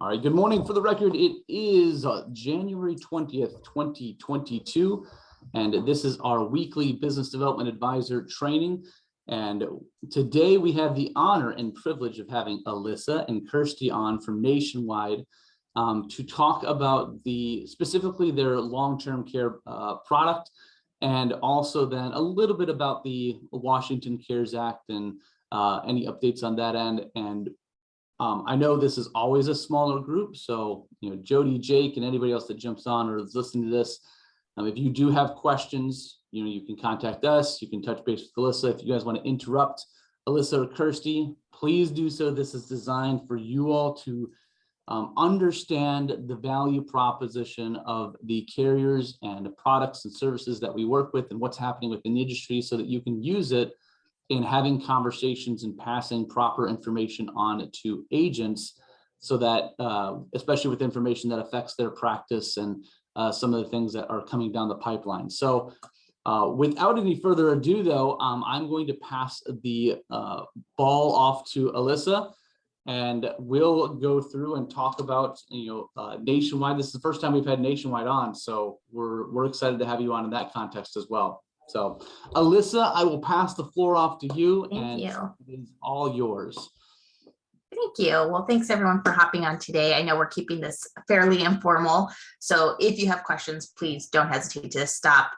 All right, good morning. For the record, it is January 20th, 2022, and this is our weekly Business Development Advisor training. And today we have the honor and privilege of having Alyssa and Kirsty on from Nationwide to talk about specifically their long-term care product, and also then a little bit about the Washington CARES Act and any updates on that end. And I know this is always a smaller group, so Jody, Jake, and anybody else that jumps on or is listening to this, if you do have questions, you can contact us. You can touch base with Alyssa. If you guys want to interrupt Alyssa or Kirsty, please do so. This is designed for you all to understand the value proposition of the carriers and the products and services that we work with and what's happening within the industry, so that you can use it in having conversations and passing proper information on to agents, so that especially with information that affects their practice and some of the things that are coming down the pipeline. So without any further ado, though, I'm going to pass the ball off to Alyssa, and we'll go through and talk about Nationwide. This is the first time we've had Nationwide on, so we're excited to have you on in that context as well. So, Alyssa, I will pass the floor off to you. Thank you. It is all yours. Thank you. Well, thanks everyone for hopping on today. I know we're keeping this fairly informal, so if you have questions, please don't hesitate to stop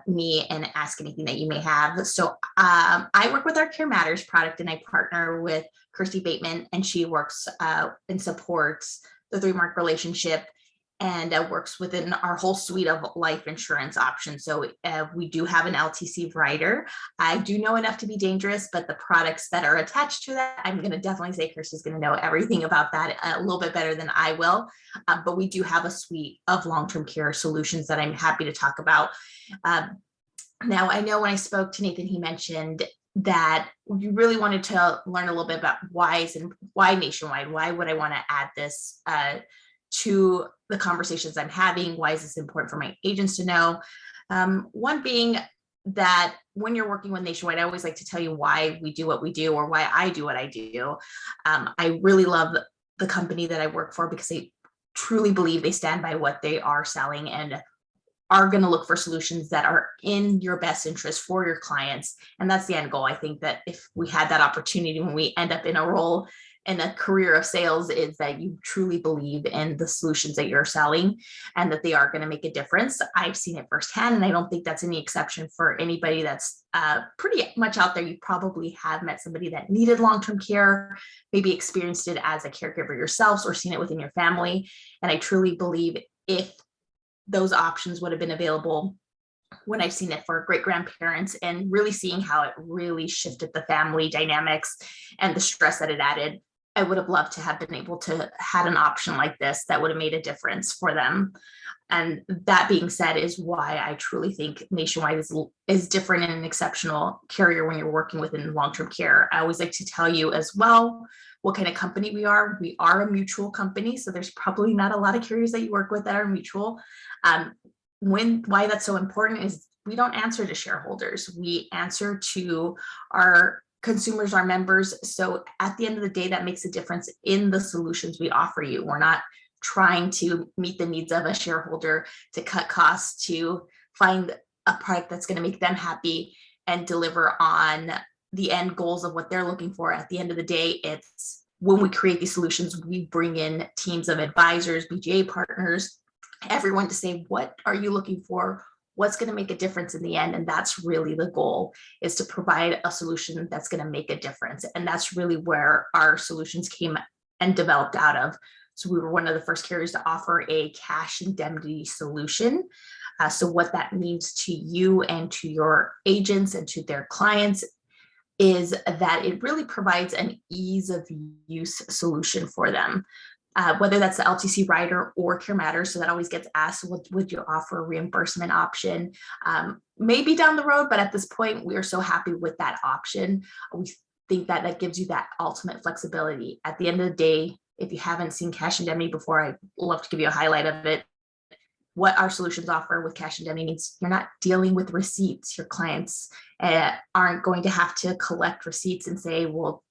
me and ask anything that you may have. So I work with our Care Matters product, and I partner with Kirsty Bateman, and she works and supports the 3-Mark relationship, and works within our whole suite of life insurance options. So we do have an LTC rider. I do know enough to be dangerous, but the products that are attached to that, I'm going to definitely say Kirsty's going to know everything about that a little bit better than I will. But we do have a suite of long-term care solutions that I'm happy to talk about. Now, I know when I spoke to Nathan, he mentioned that you really wanted to learn a little bit about why Nationwide. Why would I want to add this to the conversations I'm having? Why is this important for my agents to know? One being that when you're working with Nationwide, I always like to tell you why we do what we do, or why I do what I do. I really love the company that I work for, because I truly believe they stand by what they are selling and are going to look for solutions that are in your best interest for your clients. And that's the end goal. I think that if we had that opportunity when we end up in a role and a career of sales, is that you truly believe in the solutions that you're selling and that they are going to make a difference. I've seen it firsthand, and I don't think that's any exception for anybody that's pretty much out there. You probably have met somebody that needed long-term care, maybe experienced it as a caregiver yourselves, or seen it within your family. And I truly believe if those options would have been available when I've seen it for great grandparents, and really seeing how it really shifted the family dynamics and the stress that it added, I would have loved to have been able to had an option like this that would have made a difference for them. And that being said, is why I truly think Nationwide is different and an exceptional carrier when you're working within long-term care. I always like to tell you as well what kind of company we are. We are a mutual company, so there's probably not a lot of carriers that you work with that are mutual. Why that's so important is we don't answer to shareholders. We answer to our consumers, our members. So at the end of the day, that makes a difference in the solutions we offer you. We're not trying to meet the needs of a shareholder to cut costs, to find a product that's going to make them happy and deliver on the end goals of what they're looking for. At the end of the day, it's when we create these solutions, we bring in teams of advisors, BDA partners, everyone to say, what are you looking for? What's going to make a difference in the end? And that's really the goal, is to provide a solution that's going to make a difference. And that's really where our solutions came and developed out of. So we were one of the first carriers to offer a cash indemnity solution. So what that means to you and to your agents and to their clients is that it really provides an ease of use solution for them. Whether that's the LTC rider or Care Matters. So that always gets asked, would you offer a reimbursement option? Maybe down the road, but at this point, we are so happy with that option. We think that that gives you that ultimate flexibility. At the end of the day, if you haven't seen Cash Indemnity before, I'd love to give you a highlight of it. What our solutions offer with Cash Indemnity means you're not dealing with receipts. Your clients aren't going to have to collect receipts and say, well,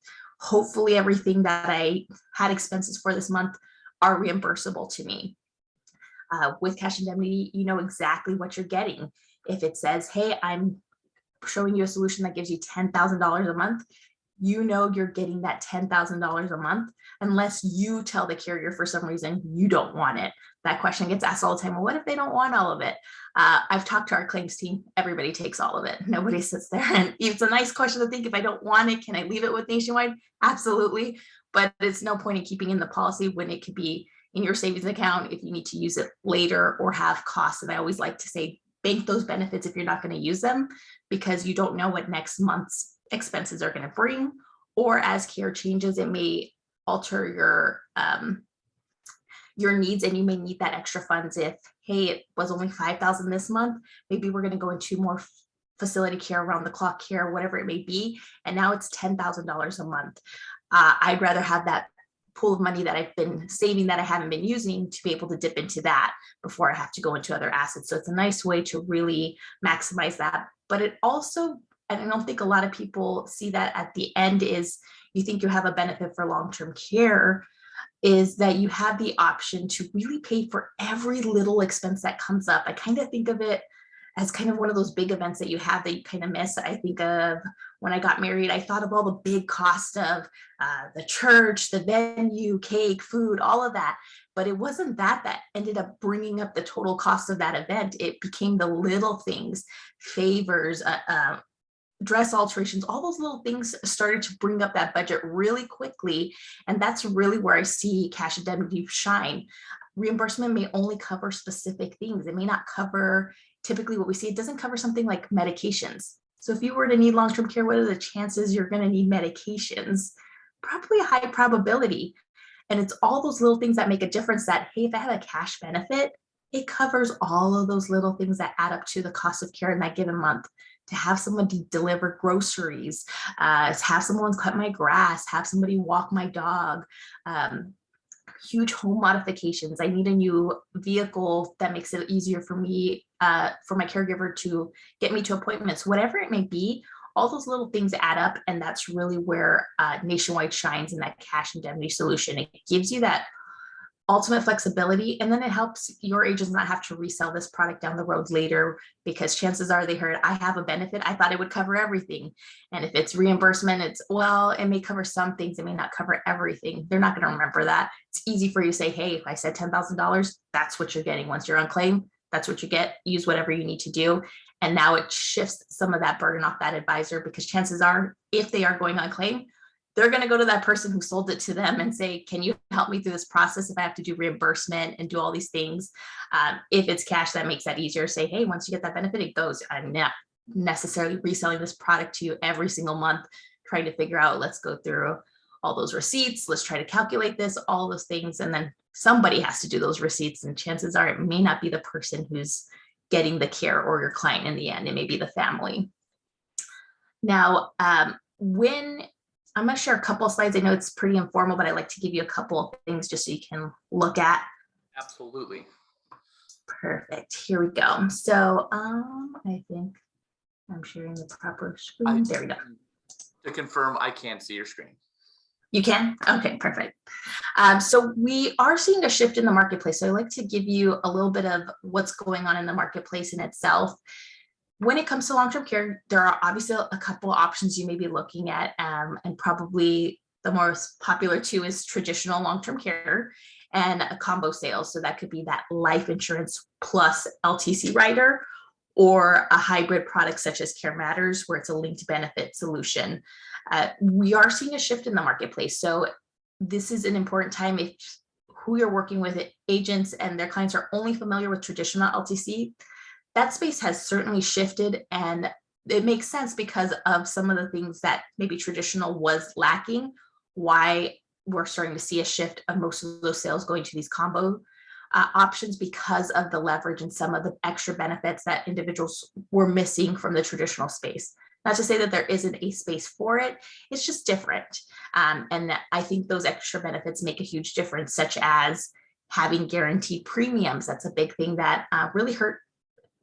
hopefully everything that I had expenses for this month are reimbursable to me. With cash indemnity, you know exactly what you're getting. If it says, hey, I'm showing you a solution that gives you $10,000 a month, you know you're getting that $10,000 a month unless you tell the carrier for some reason you don't want it. That question gets asked all the time. Well, what if they don't want all of it? I've talked to our claims team. Everybody takes all of it. Nobody sits there. And it's a nice question to think, if I don't want it, can I leave it with Nationwide? Absolutely. But it's no point in keeping in the policy when it could be in your savings account if you need to use it later or have costs. And I always like to say, bank those benefits if you're not going to use them, because you don't know what next month's expenses are going to bring, or as care changes, it may alter your needs, and you may need that extra funds. If, hey, it was only 5,000 this month, maybe we're going to go into more facility care, around the clock care, whatever it may be, and now it's $10,000 a month. I'd rather have that pool of money that I've been saving that I haven't been using to be able to dip into that before I have to go into other assets. So it's a nice way to really maximize that. But it also, and I don't think a lot of people see that at the end, is you think you have a benefit for long-term care, is that you have the option to really pay for every little expense that comes up. I kind of think of it as kind of one of those big events that you have that you kind of miss. I think of when I got married, I thought of all the big cost of the church, the venue, cake, food, all of that. But it wasn't that ended up bringing up the total cost of that event. It became the little things, favors, dress alterations, all those little things started to bring up that budget really quickly. And that's really where I see cash indemnity shine. Reimbursement may only cover specific things. It may not cover typically what we see. It doesn't cover something like medications. So if you were to need long-term care, what are the chances you're going to need medications? Probably a high probability. And it's all those little things that make a difference that, hey, if I have a cash benefit, it covers all of those little things that add up to the cost of care in that given month. To have somebody deliver groceries, have someone cut my grass, have somebody walk my dog, huge home modifications. I need a new vehicle that makes it easier for me, for my caregiver to get me to appointments, whatever it may be. All those little things add up, and that's really where Nationwide shines in that cash indemnity solution. It gives you that ultimate flexibility, and then it helps your agents not have to resell this product down the road later, because chances are they heard, I have a benefit, I thought it would cover everything. And if it's reimbursement, it's, well, it may cover some things, it may not cover everything. They're not going to remember that. It's easy for you to say, hey, if I said $10,000, that's what you're getting. Once you're on claim, that's what you get. Use whatever you need to do. And now it shifts some of that burden off that advisor, because chances are, if they are going on claim, they're going to go to that person who sold it to them and say, can you help me through this process if I have to do reimbursement and do all these things? If it's cash, that makes that easier. Say, hey, once you get that benefit, it goes. I'm not necessarily reselling this product to you every single month, trying to figure out, let's go through all those receipts. Let's try to calculate this, all those things. And then somebody has to do those receipts. And chances are it may not be the person who's getting the care or your client in the end. It may be the family. Now, I'm going to share a couple of slides. I know it's pretty informal, but I like to give you a couple of things just so you can look at. Absolutely. Perfect. Here we go. So I think I'm sharing the proper screen. There we go. To confirm, I can't see your screen. You can? Okay, perfect. So we are seeing a shift in the marketplace. So I like to give you a little bit of what's going on in the marketplace in itself. When it comes to long-term care, there are obviously a couple of options you may be looking at, and probably the most popular two is traditional long-term care and a combo sale. So that could be that life insurance plus LTC rider, or a hybrid product such as Care Matters, where it's a linked benefit solution. We are seeing a shift in the marketplace. So this is an important time if who you're working with, agents and their clients, are only familiar with traditional LTC. That space has certainly shifted, and it makes sense because of some of the things that maybe traditional was lacking, why we're starting to see a shift of most of those sales going to these combo options, because of the leverage and some of the extra benefits that individuals were missing from the traditional space. Not to say that there isn't a space for it, it's just different. And I think those extra benefits make a huge difference, such as having guaranteed premiums. That's a big thing that really hurt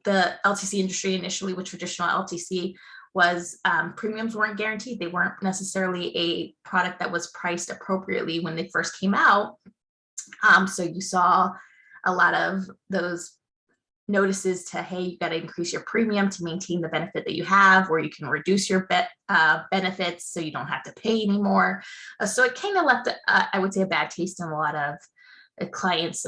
the LTC industry initially with traditional LTC. Was premiums weren't guaranteed. They weren't necessarily a product that was priced appropriately when they first came out. So you saw a lot of those notices to, hey, you got to increase your premium to maintain the benefit that you have, or you can reduce your benefits so you don't have to pay anymore. So it kind of left, I would say, a bad taste in a lot of clients'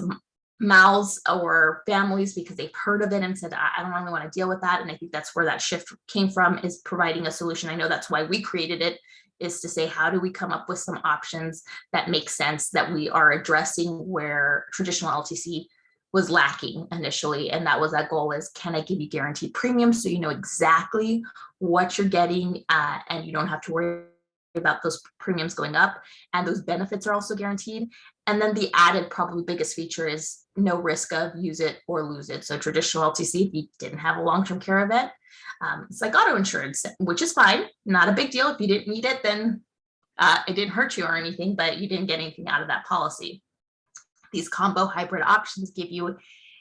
mouths or families, because they've heard of it and said, I don't really want to deal with that. And I think that's where that shift came from, is providing a solution. I know that's why we created it, is to say, how do we come up with some options that make sense, that we are addressing where traditional LTC was lacking initially. And that was that goal, is, can I give you guaranteed premiums so you know exactly what you're getting, and you don't have to worry about those premiums going up, and those benefits are also guaranteed. And then the added, probably biggest feature, is no risk of use it or lose it. So traditional LTC, if you didn't have a long-term care event, it's like auto insurance, which is fine, not a big deal. If you didn't need it, then it didn't hurt you or anything, but you didn't get anything out of that policy. These combo hybrid options give you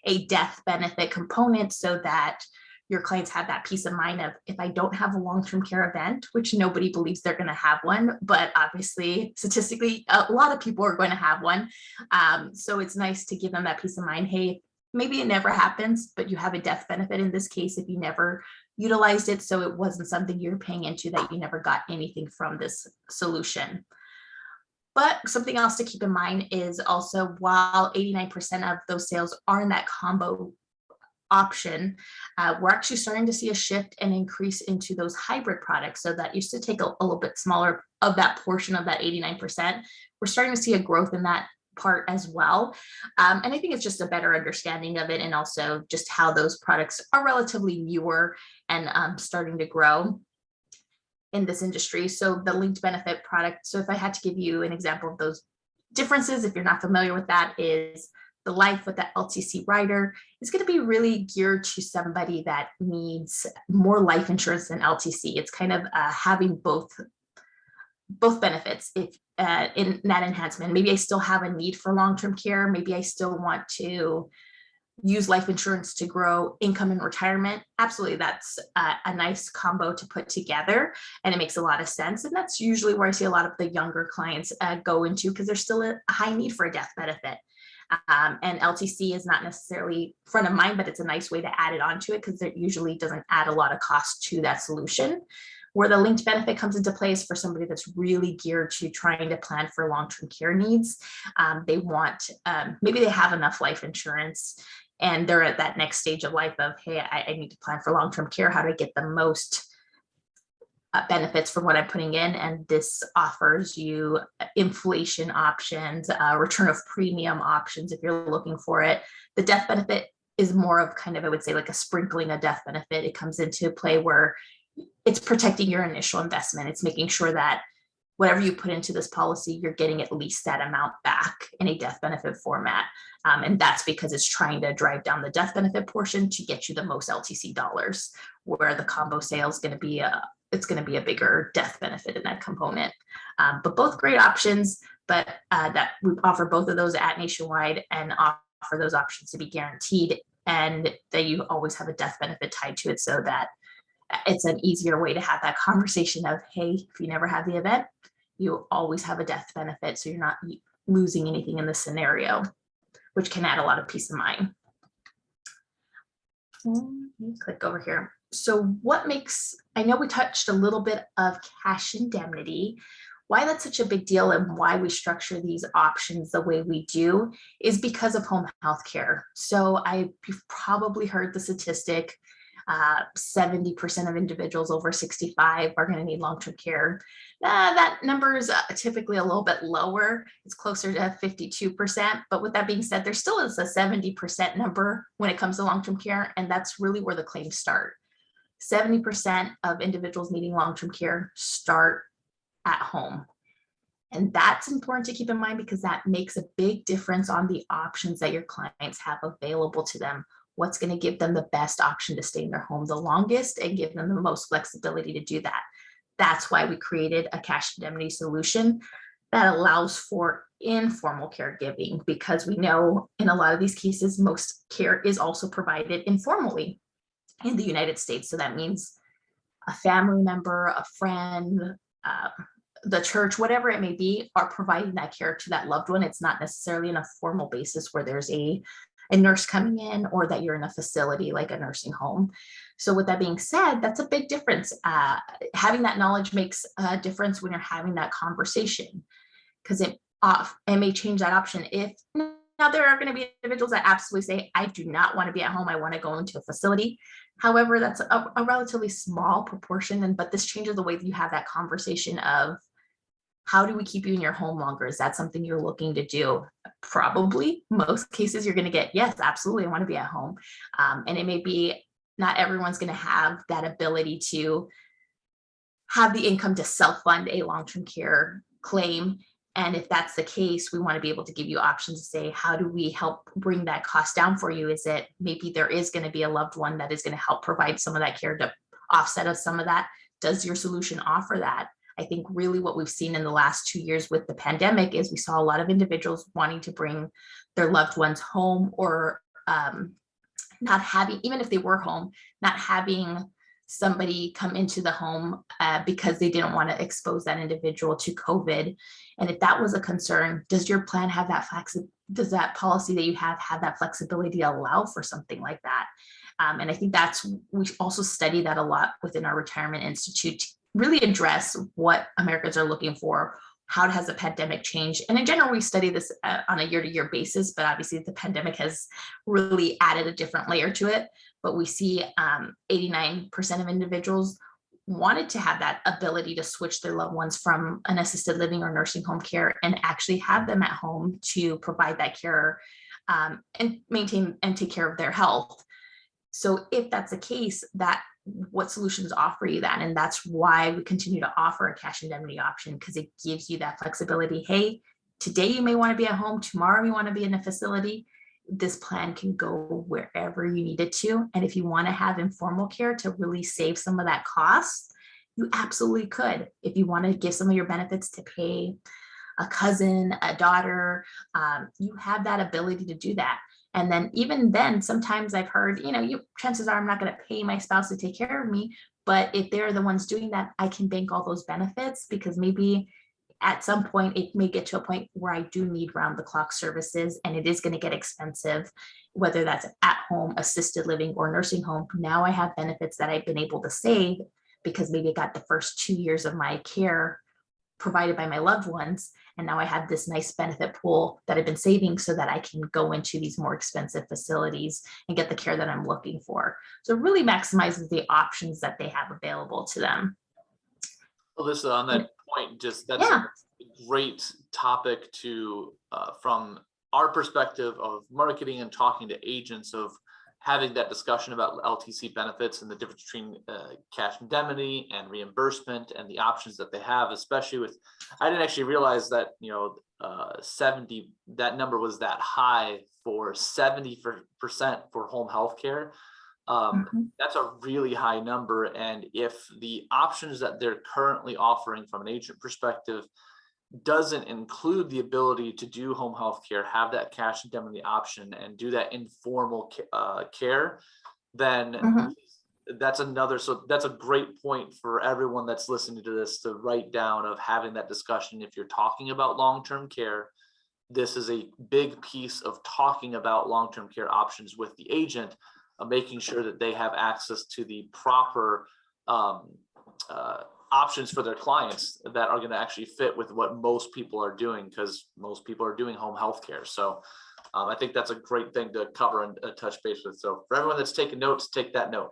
a death benefit component, so that your clients have that peace of mind of, if I don't have a long-term care event, which nobody believes they're going to have one, but obviously statistically a lot of people are going to have one. So it's nice to give them that peace of mind. Hey, maybe it never happens, but you have a death benefit in this case if you never utilized it. So it wasn't something you're paying into, that you never got anything from this solution. But something else to keep in mind is also, while 89% of those sales are in that combo option, we're actually starting to see a shift and increase into those hybrid products. So that used to take a little bit smaller of that portion of that 89%. We're starting to see a growth in that part as well. And I think it's just a better understanding of it, and also just how those products are relatively newer and starting to grow in this industry. So the linked benefit product, so if I had to give you an example of those differences, if you're not familiar with that, is the life with the LTC rider is going to be really geared to somebody that needs more life insurance than LTC. It's kind of having both benefits. If in that enhancement, maybe I still have a need for long-term care, maybe I still want to use life insurance to grow income in retirement. Absolutely, that's a nice combo to put together, and it makes a lot of sense. And that's usually where I see a lot of the younger clients go into, because there's still a high need for a death benefit. And LTC is not necessarily front of mind, but it's a nice way to add it onto it, because it usually doesn't add a lot of cost to that solution. Where the linked benefit comes into play is for somebody that's really geared to trying to plan for long-term care needs. They want, maybe they have enough life insurance, and they're at that next stage of life of, hey, I need to plan for long-term care. How do I get the most benefits from what I'm putting in? And this offers you inflation options, return of premium options if you're looking for it. The death benefit is more of kind of, I would say, like a sprinkling of death benefit. It comes into play where it's protecting your initial investment. It's making sure that whatever you put into this policy, you're getting at least that amount back in a death benefit format. And that's because it's trying to drive down the death benefit portion to get you the most LTC dollars, where the combo sale is going to be it's going to be a bigger death benefit in that component. But both great options, but that we offer both of those at Nationwide, and offer those options to be guaranteed, and that you always have a death benefit tied to it, so that it's an easier way to have that conversation of, hey, if you never have the event, you always have a death benefit, so you're not losing anything in the scenario, which can add a lot of peace of mind. Let me click over here. So what makes, I know we touched a little bit of cash indemnity. Why that's such a big deal and why we structure these options the way we do is because of home health care. So you've probably heard the statistic, 70% of individuals over 65 are going to need long-term care. That number is typically a little bit lower. It's closer to 52%. But with that being said, there still is a 70% number when it comes to long-term care. And that's really where the claims start. 70% of individuals needing long-term care start at home. And that's important to keep in mind, because that makes a big difference on the options that your clients have available to them. What's going to give them the best option to stay in their home the longest and give them the most flexibility to do that. That's why we created a cash indemnity solution that allows for informal caregiving, because we know in a lot of these cases, most care is also provided informally in the United States. So that means a family member, a friend, the church, whatever it may be, are providing that care to that loved one. It's not necessarily in a formal basis where there's a nurse coming in or that you're in a facility like a nursing home. So with that being said, that's a big difference. Having that knowledge makes a difference when you're having that conversation, because it may change that option. If now there are going to be individuals that absolutely say, I do not want to be at home, I want to go into a facility. However, that's a relatively small proportion, but this changes the way that you have that conversation of, how do we keep you in your home longer? Is that something you're looking to do? Probably most cases you're going to get, yes, absolutely, I want to be at home. And it may be not everyone's going to have that ability to have the income to self-fund a long-term care claim. And if that's the case, we want to be able to give you options to say, how do we help bring that cost down for you? Is it maybe there is going to be a loved one that is going to help provide some of that care to offset us some of that? Does your solution offer that? I think really what we've seen in the last 2 years with the pandemic is we saw a lot of individuals wanting to bring their loved ones home, or not having, even if they were home, not having somebody come into the home because they didn't want to expose that individual to COVID. And if that was a concern, does your plan have that does that policy that you have that flexibility to allow for something like that? And I think we also study that a lot within our Retirement Institute to really address what Americans are looking for. How has the pandemic changed? And in general, we study this on a year-to-year basis, but obviously the pandemic has really added a different layer to it. But we see 89% of individuals wanted to have that ability to switch their loved ones from an assisted living or nursing home care and actually have them at home to provide that care and maintain and take care of their health. So if that's the case, what solutions offer you that? And that's why we continue to offer a cash indemnity option, because it gives you that flexibility. Hey, today you may want to be at home, tomorrow you want to be in a facility. This plan can go wherever you need it to. And if you want to have informal care to really save some of that cost, you absolutely could. If you want to give some of your benefits to pay a cousin, a daughter, you have that ability to do that. And then even then, sometimes I've heard, chances are I'm not going to pay my spouse to take care of me. But if they're the ones doing that, I can bank all those benefits, because maybe at some point it may get to a point where I do need round the clock services and it is going to get expensive, whether that's at home, assisted living, or nursing home. Now I have benefits that I've been able to save because maybe I got the first 2 years of my care provided by my loved ones. And now I have this nice benefit pool that I've been saving so that I can go into these more expensive facilities and get the care that I'm looking for. So it really maximizes the options that they have available to them. Alyssa, on that point, that's a great topic to, from our perspective of marketing and talking to agents, of having that discussion about LTC benefits and the difference between cash indemnity and reimbursement and the options that they have, especially with, I didn't actually realize that, 70, that number was that high for 70% for home health care. That's a really high number. And if the options that they're currently offering from an agent perspective doesn't include the ability to do home health care, have that cash indemnity option, and do that informal care, then that's another. So that's a great point for everyone that's listening to this to write down, of having that discussion. If you're talking about long-term care, this is a big piece of talking about long-term care options with the agent, making sure that they have access to the proper options for their clients that are going to actually fit with what most people are doing, because most people are doing home health care. So I think that's a great thing to cover and touch base with. So for everyone that's taking notes, take that note.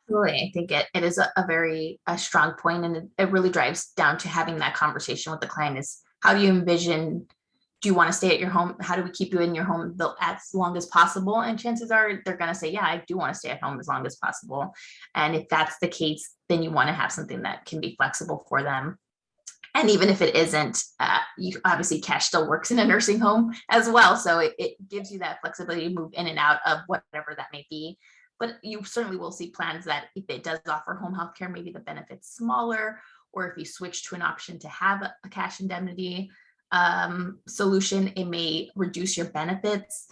Absolutely. I think it is a very strong point, and it really drives down to having that conversation with the client is, how do you envision, do you want to stay at your home? How do we keep you in your home as long as possible? And chances are they're going to say, yeah, I do want to stay at home as long as possible. And if that's the case, then you want to have something that can be flexible for them. And even if it isn't, you obviously cash still works in a nursing home as well. So it gives you that flexibility to move in and out of whatever that may be. But you certainly will see plans that if it does offer home health care, maybe the benefit's smaller, or if you switch to an option to have a cash indemnity solution, it may reduce your benefits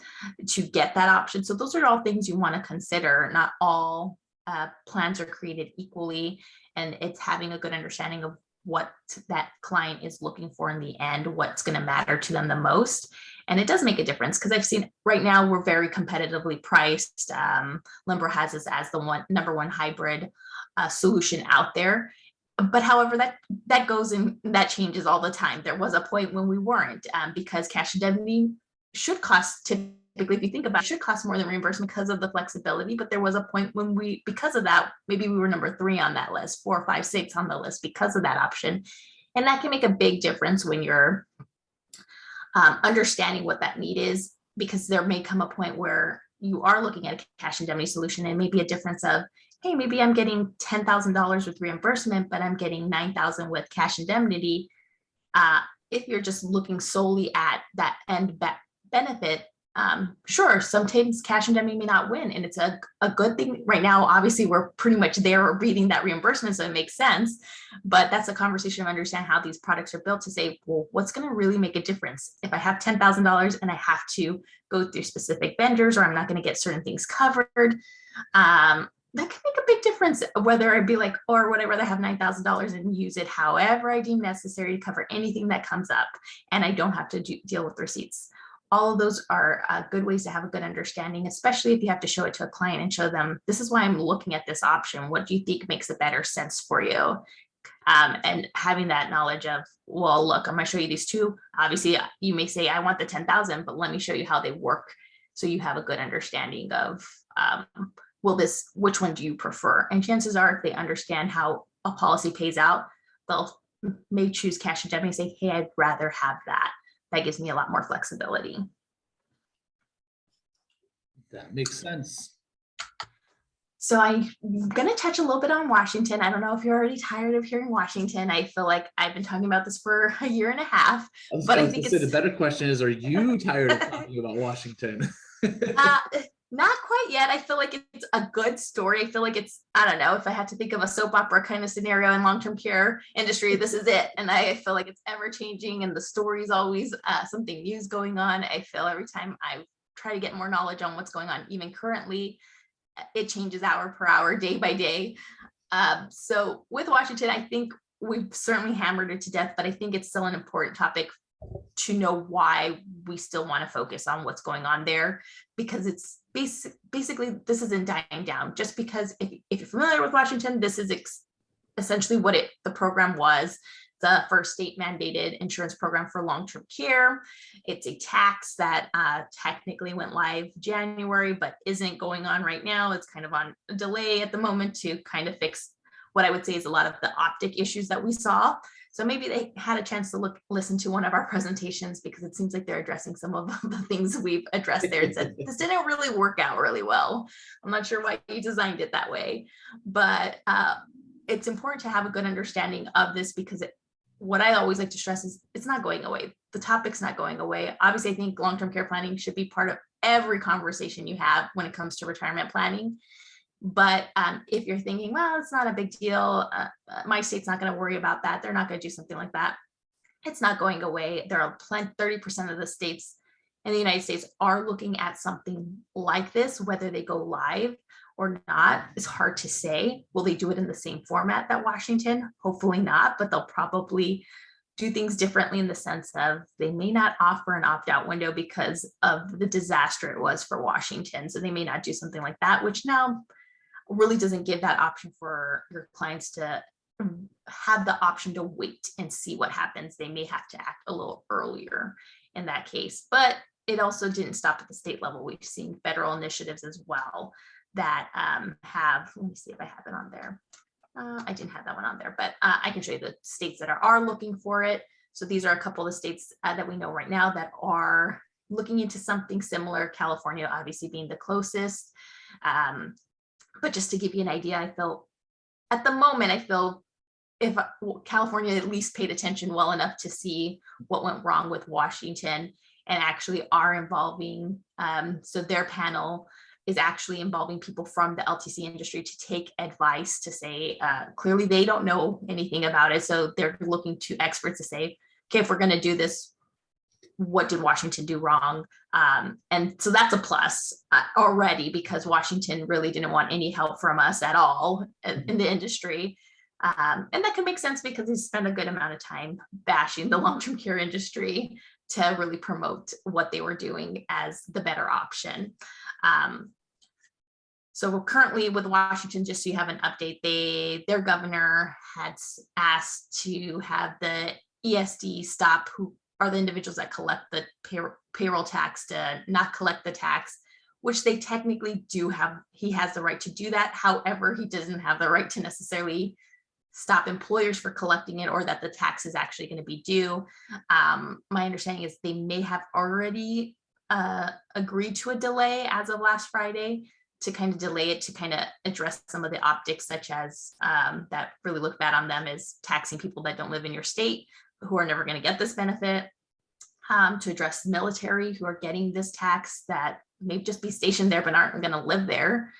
to get that option. So those are all things you want to consider. Not all plans are created equally, and it's having a good understanding of what that client is looking for in the end, what's going to matter to them the most. And it does make a difference because I've seen right now we're very competitively priced. Limber has us as the number one hybrid solution out there. But however, that goes in, that changes all the time. There was a point when we weren't, because cash indemnity should cost, typically, if you think about it, should cost more than reimbursement because of the flexibility. But there was a point when because of that, maybe we were number 3 on that list, 4, 5, 6 on the list because of that option. And that can make a big difference when you're understanding what that need is, because there may come a point where you are looking at a cash indemnity solution and maybe a difference of, hey, maybe I'm getting $10,000 with reimbursement, but I'm getting $9,000 with cash indemnity. If you're just looking solely at that end benefit, sure, sometimes cash indemnity may not win, and it's a good thing. Right now, obviously, we're pretty much there or beating that reimbursement, so it makes sense. But that's a conversation of understanding how these products are built to say, well, what's going to really make a difference? If I have $10,000 and I have to go through specific vendors, or I'm not going to get certain things covered, that can make a big difference, whether I'd be like, or would I rather have $9,000 and use it however I deem necessary to cover anything that comes up, and I don't have to deal with receipts. All of those are good ways to have a good understanding, especially if you have to show it to a client and show them, this is why I'm looking at this option. What do you think makes a better sense for you? And having that knowledge of, well, look, I'm going to show you these two. Obviously, you may say, I want the 10,000, but let me show you how they work, so you have a good understanding of, which one do you prefer? And chances are, if they understand how a policy pays out, they'll may choose cash indemnity and say, hey, I'd rather have that. That gives me a lot more flexibility. That makes sense. So I'm going to touch a little bit on Washington. I don't know if you're already tired of hearing Washington. I feel like I've been talking about this for a year and a half. But I think the better question is, are you tired of talking about Washington? Not quite yet. I feel like it's a good story. I feel like it's, I don't know, if I had to think of a soap opera kind of scenario in long-term care industry, this is it. And I feel like it's ever changing, and the story's always something new is going on. I feel every time I try to get more knowledge on what's going on, even currently, it changes hour per hour, day by day. So with Washington, I think we've certainly hammered it to death, but I think it's still an important topic to know why we still want to focus on what's going on there, because it's basically this isn't dying down. Just because if you're familiar with Washington, this is essentially what the program was. The first state mandated insurance program for long-term care. It's a tax that technically went live January, but isn't going on right now. It's kind of on a delay at the moment to kind of fix what I would say is a lot of the optic issues that we saw. So maybe they had a chance to listen to one of our presentations, because it seems like they're addressing some of the things we've addressed there and said, this didn't really work out really well. I'm not sure why you designed it that way, but it's important to have a good understanding of this, because what I always like to stress is it's not going away. The topic's not going away. Obviously, I think long-term care planning should be part of every conversation you have when it comes to retirement planning. But if you're thinking, well, it's not a big deal, my state's not going to worry about that, they're not going to do something like that, it's not going away. There are 30% of the states in the United States are looking at something like this. Whether they go live or not is hard to say. Will they do it in the same format that Washington? Hopefully not, but they'll probably do things differently, in the sense of they may not offer an opt-out window because of the disaster it was for Washington. So they may not do something like that, which now really doesn't give that option for your clients to have the option to wait and see what happens. They may have to act a little earlier in that case, but it also didn't stop at the state level. We've seen federal initiatives as well that let me see if I have it on there. I didn't have that one on there, but I can show you the states that are looking for it. So these are a couple of the states that we know right now that are looking into something similar. California obviously being the closest. But just to give you an idea, I feel at the moment, if California at least paid attention well enough to see what went wrong with Washington and actually are involving, so their panel is actually involving people from the LTC industry to take advice, to say, clearly they don't know anything about it. So they're looking to experts to say, okay, if we're going to do this, what did Washington do wrong? And so that's a plus already, because Washington really didn't want any help from us at all in the industry. And that can make sense because he spent a good amount of time bashing the long-term care industry to really promote what they were doing as the better option. So we're currently with Washington, just so you have an update, their governor had asked to have the ESD stop, who are the individuals that collect the payroll tax, to not collect the tax, which they technically do have. He has the right to do that. However, he doesn't have the right to necessarily stop employers for collecting it, or that the tax is actually going to be due. My understanding is they may have already agreed to a delay as of last Friday, to kind of delay it, to kind of address some of the optics, such as that really look bad on them, is taxing people that don't live in your state, who are never going to get this benefit, to address military who are getting this tax that may just be stationed there but aren't going to live there.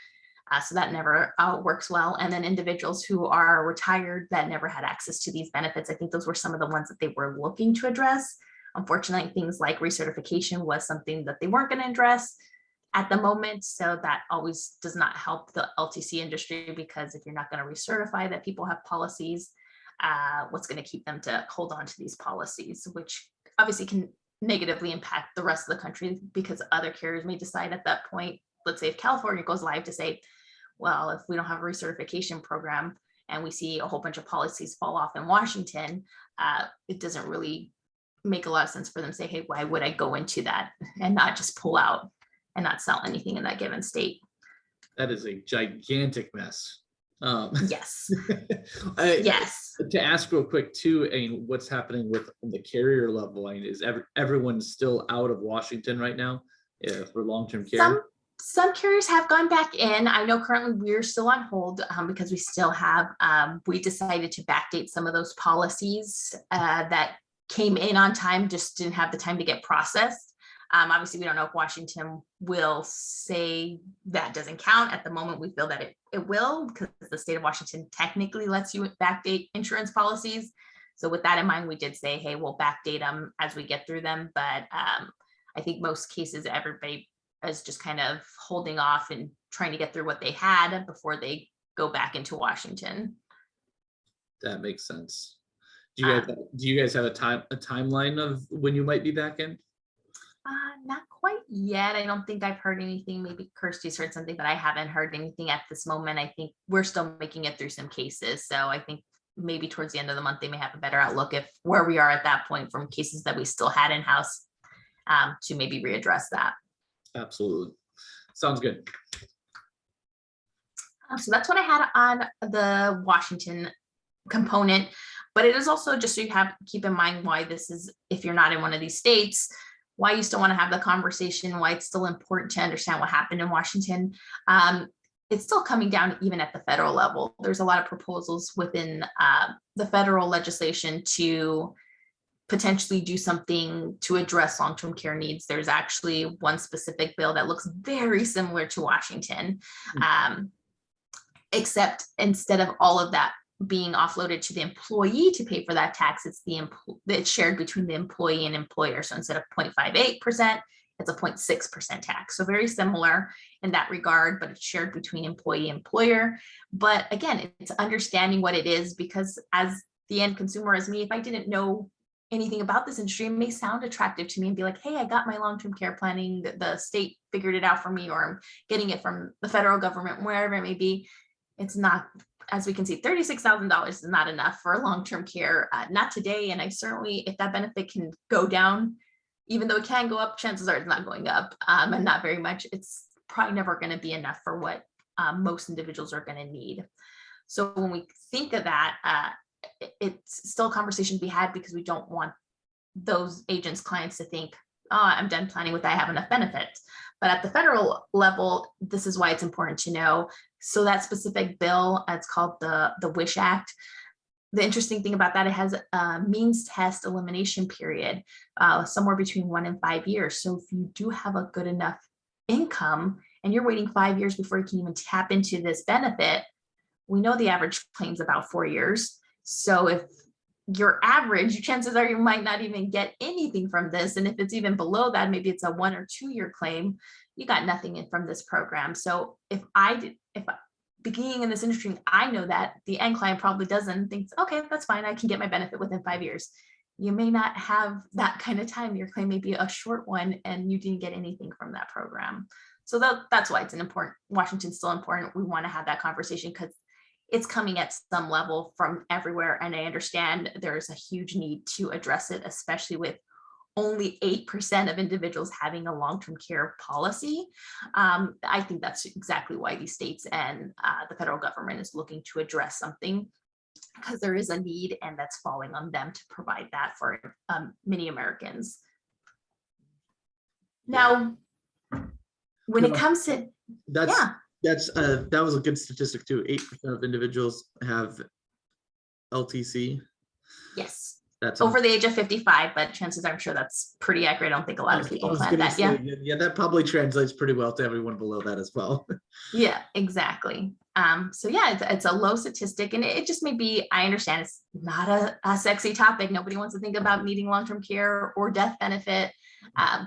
So that never works well. And then individuals who are retired that never had access to these benefits. I think those were some of the ones that they were looking to address. Unfortunately, things like recertification was something that they weren't going to address at the moment. So that always does not help the LTC industry, because if you're not going to recertify that people have policies, what's going to keep them to hold on to these policies, which obviously can negatively impact the rest of the country, because other carriers may decide at that point, let's say if California goes live, to say, well, if we don't have a recertification program and we see a whole bunch of policies fall off in Washington, it doesn't really make a lot of sense for them to say, hey, why would I go into that and not just pull out and not sell anything in that given state? That is a gigantic mess. Yes. Yes. To ask real quick too, I mean, what's happening with the carrier level? I mean, is everyone still out of Washington right now for long-term care? Some carriers have gone back in. I know currently we're still on hold because we still have, we decided to backdate some of those policies that came in on time, just didn't have the time to get processed. Obviously, we don't know if Washington will say that doesn't count. At the moment, we feel that it will, because the state of Washington technically lets you backdate insurance policies. So with that in mind, we did say, hey, we'll backdate them as we get through them. But I think most cases, everybody is just kind of holding off and trying to get through what they had before they go back into Washington. That makes sense. Do you guys have a timeline of when you might be back in? Not quite yet. I don't think I've heard anything. Maybe Kirsty's heard something, but I haven't heard anything at this moment. I think we're still making it through some cases. So I think maybe towards the end of the month, they may have a better outlook if where we are at that point from cases that we still had in-house, to maybe readdress that. Absolutely. Sounds good. So that's what I had on the Washington component, but it is also just so you have keep in mind why this is, if you're not in one of these states, why you still want to have the conversation, why it's still important to understand what happened in Washington. It's still coming down even at the federal level. There's a lot of proposals within the federal legislation to potentially do something to address long-term care needs. There's actually one specific bill that looks very similar to Washington, except instead of all of that being offloaded to the employee to pay for that tax, it's shared between the employee and employer. So instead of 0.58%, it's a 0.6% tax. So very similar in that regard, but it's shared between employee and employer. But again, it's understanding what it is, because as the end consumer, as me, if I didn't know anything about this industry, it may sound attractive to me and be like, hey, I got my long-term care planning, the state figured it out for me, or I'm getting it from the federal government, wherever it may be. It's not, as we can see, $36,000 is not enough for long-term care, not today. And I certainly, if that benefit can go down, even though it can go up, chances are it's not going up, and not very much. It's probably never going to be enough for what most individuals are going to need. So when we think of that, it's still a conversation to be had, because we don't want those agents' clients to think, oh, I'm done planning with that, I have enough benefits. But at the federal level, this is why it's important to know. So that specific bill, it's called the WISH Act. The interesting thing about that, it has a means test elimination period, somewhere between 1 and 5 years. So if you do have a good enough income and you're waiting 5 years before you can even tap into this benefit, we know the average claim is about 4 years. So if your average, chances are you might not even get anything from this. And if it's even below that, maybe it's a 1 or 2 year claim, you got nothing in from this program. So if being in this industry, I know that the end client probably doesn't, thinks, okay, that's fine, I can get my benefit within 5 years. You may not have that kind of time. Your claim may be a short one and you didn't get anything from that program. So that's why it's an important, Washington's still important. We want to have that conversation because it's coming at some level from everywhere. And I understand there's a huge need to address it, especially with only 8% of individuals having a long-term care policy. I think that's exactly why these states and the federal government is looking to address something, because there is a need and that's falling on them to provide that for many Americans. Now, when it comes to, That was a good statistic too. 8% of individuals have LTC. yes, That's over the age of 55, but chances are I'm sure that's pretty accurate. I don't think a lot of people plan that. Yeah, that probably translates pretty well to everyone below that as well. Yeah, exactly. So yeah, it's a low statistic, and it just may be, I understand it's not a sexy topic. Nobody wants to think about needing long-term care or death benefit,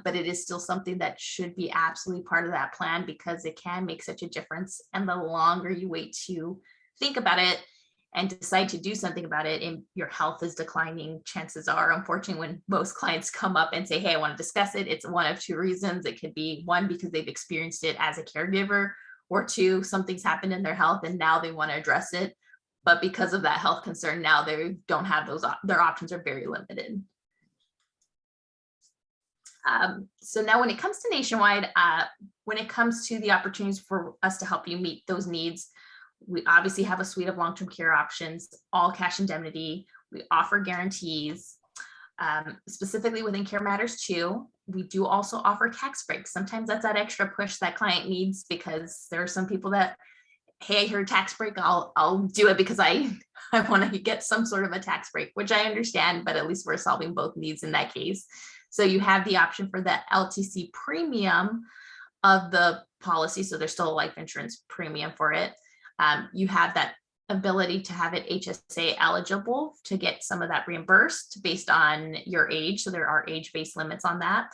but it is still something that should be absolutely part of that plan because it can make such a difference. And the longer you wait to think about it and decide to do something about it and your health is declining, chances are, unfortunately, when most clients come up and say, hey, I want to discuss it, it's one of two reasons. It could be one, because they've experienced it as a caregiver, or two, something's happened in their health and now they want to address it. But because of that health concern, now they don't have those, their options are very limited. So now when it comes to Nationwide, when it comes to the opportunities for us to help you meet those needs, we obviously have a suite of long-term care options, all cash indemnity. We offer guarantees. Specifically within Care Matters 2, we do also offer tax breaks. Sometimes that's that extra push that client needs because there are some people that, hey, I heard tax break, I'll do it because I want to get some sort of a tax break, which I understand, but at least we're solving both needs in that case. So you have the option for the LTC premium of the policy. So there's still a life insurance premium for it. You have that ability to have it HSA eligible to get some of that reimbursed based on your age. So there are age-based limits on that.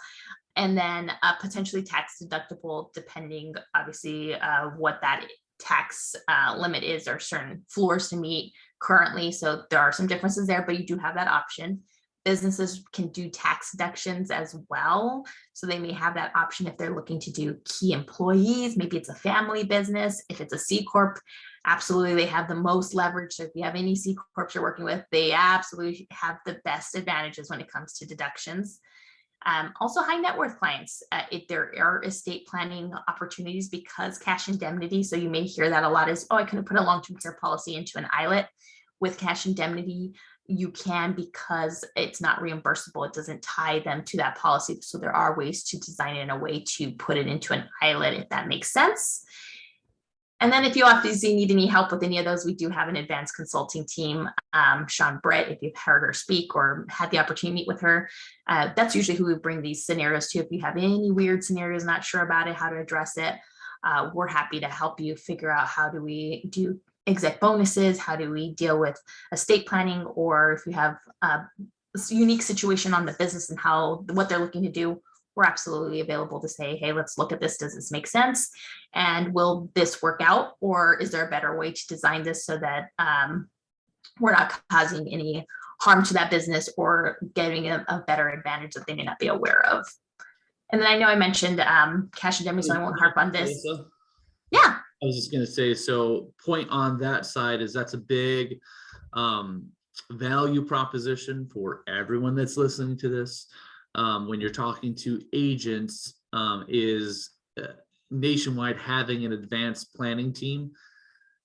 And then potentially tax deductible, depending obviously what that tax limit is, or certain floors to meet currently. So there are some differences there, but you do have that option. Businesses can do tax deductions as well. So they may have that option if they're looking to do key employees. Maybe it's a family business. If it's a C Corp, absolutely they have the most leverage. So if you have any C Corps you're working with, they absolutely have the best advantages when it comes to deductions. Also high net worth clients, if there are estate planning opportunities because cash indemnity. So you may hear that a lot is, oh, I couldn't put a long-term care policy into an ILET. With cash indemnity, you can, because it's not reimbursable. It doesn't tie them to that policy. So there are ways to design it in a way to put it into an ILET, if that makes sense. And then if you obviously need any help with any of those, we do have an advanced consulting team. Sean Brett, if you've heard her speak or had the opportunity to meet with her, that's usually who we bring these scenarios to. If you have any weird scenarios, not sure about it, how to address it, we're happy to help you figure out how do we do exec bonuses, how do we deal with estate planning, or if you have a unique situation on the business and what they're looking to do, we're absolutely available to say, hey, let's look at this. Does this make sense? And will this work out? Or is there a better way to design this so that we're not causing any harm to that business or getting a better advantage that they may not be aware of? And then I know I mentioned cash indemnity, so I won't harp on this. Yeah. I was just going to say, so point on that side is that's a big value proposition for everyone that's listening to this. When you're talking to agents, is Nationwide having an advanced planning team,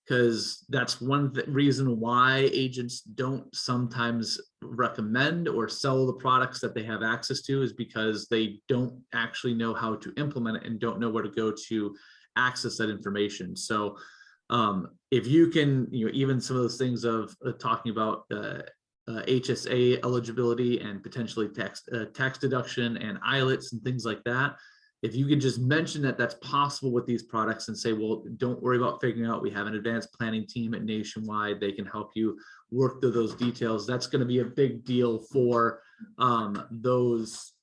because that's one reason why agents don't sometimes recommend or sell the products that they have access to, is because they don't actually know how to implement it and don't know where to go to access that information. So if you can, even some of those things of talking about HSA eligibility and potentially tax deduction and ILETs and things like that, if you could just mention that that's possible with these products and say, well, don't worry about figuring out, we have an advanced planning team at Nationwide, they can help you work through those details. That's going to be a big deal for those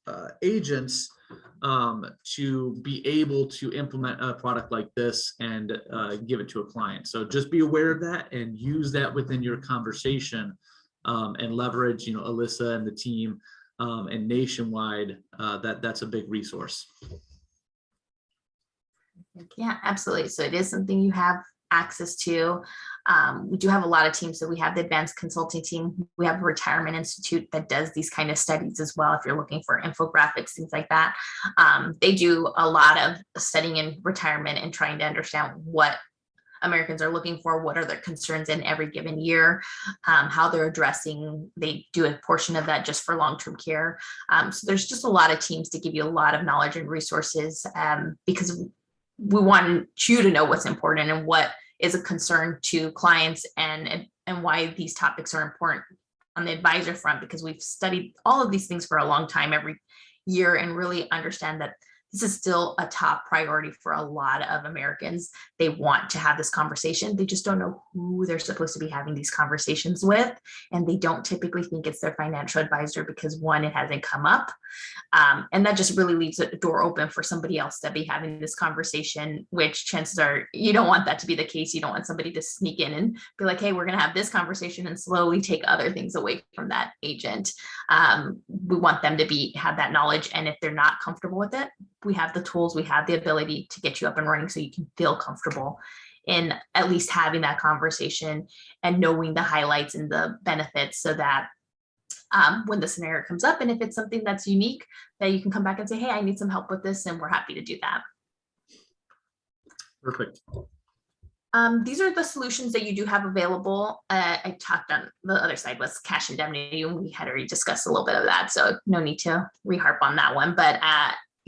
agents to be able to implement a product like this and give it to a client. So just be aware of that and use that within your conversation, and leverage, Alyssa and the team, and nationwide, that's a big resource. Yeah, absolutely. So it is something you have access to. We do have a lot of teams. So we have the advanced consulting team. We have a retirement institute that does these kind of studies as well. If you're looking for infographics, things like that, they do a lot of studying in retirement and trying to understand what Americans are looking for, what are their concerns in every given year, how they're addressing. They do a portion of that just for long-term care. So there's just a lot of teams to give you a lot of knowledge and resources, because we want you to know what's important and what is a concern to clients, and why these topics are important on the advisor front, because we've studied all of these things for a long time every year and really understand that this is still a top priority for a lot of Americans. They want to have this conversation. They just don't know who they're supposed to be having these conversations with. And they don't typically think it's their financial advisor because, one, it hasn't come up. And that just really leaves a door open for somebody else to be having this conversation, which chances are you don't want that to be the case. You don't want somebody to sneak in and be like, hey, we're going to have this conversation, and slowly take other things away from that agent. We want them to have that knowledge. And if they're not comfortable with it, we have the tools, we have the ability to get you up and running so you can feel comfortable in at least having that conversation and knowing the highlights and the benefits, so that when the scenario comes up, and if it's something that's unique, that you can come back and say, hey, I need some help with this, and we're happy to do that. Perfect. These are the solutions that you do have available. I talked on the other side was cash indemnity, and we had already discussed a little bit of that, so no need to reharp on that one. But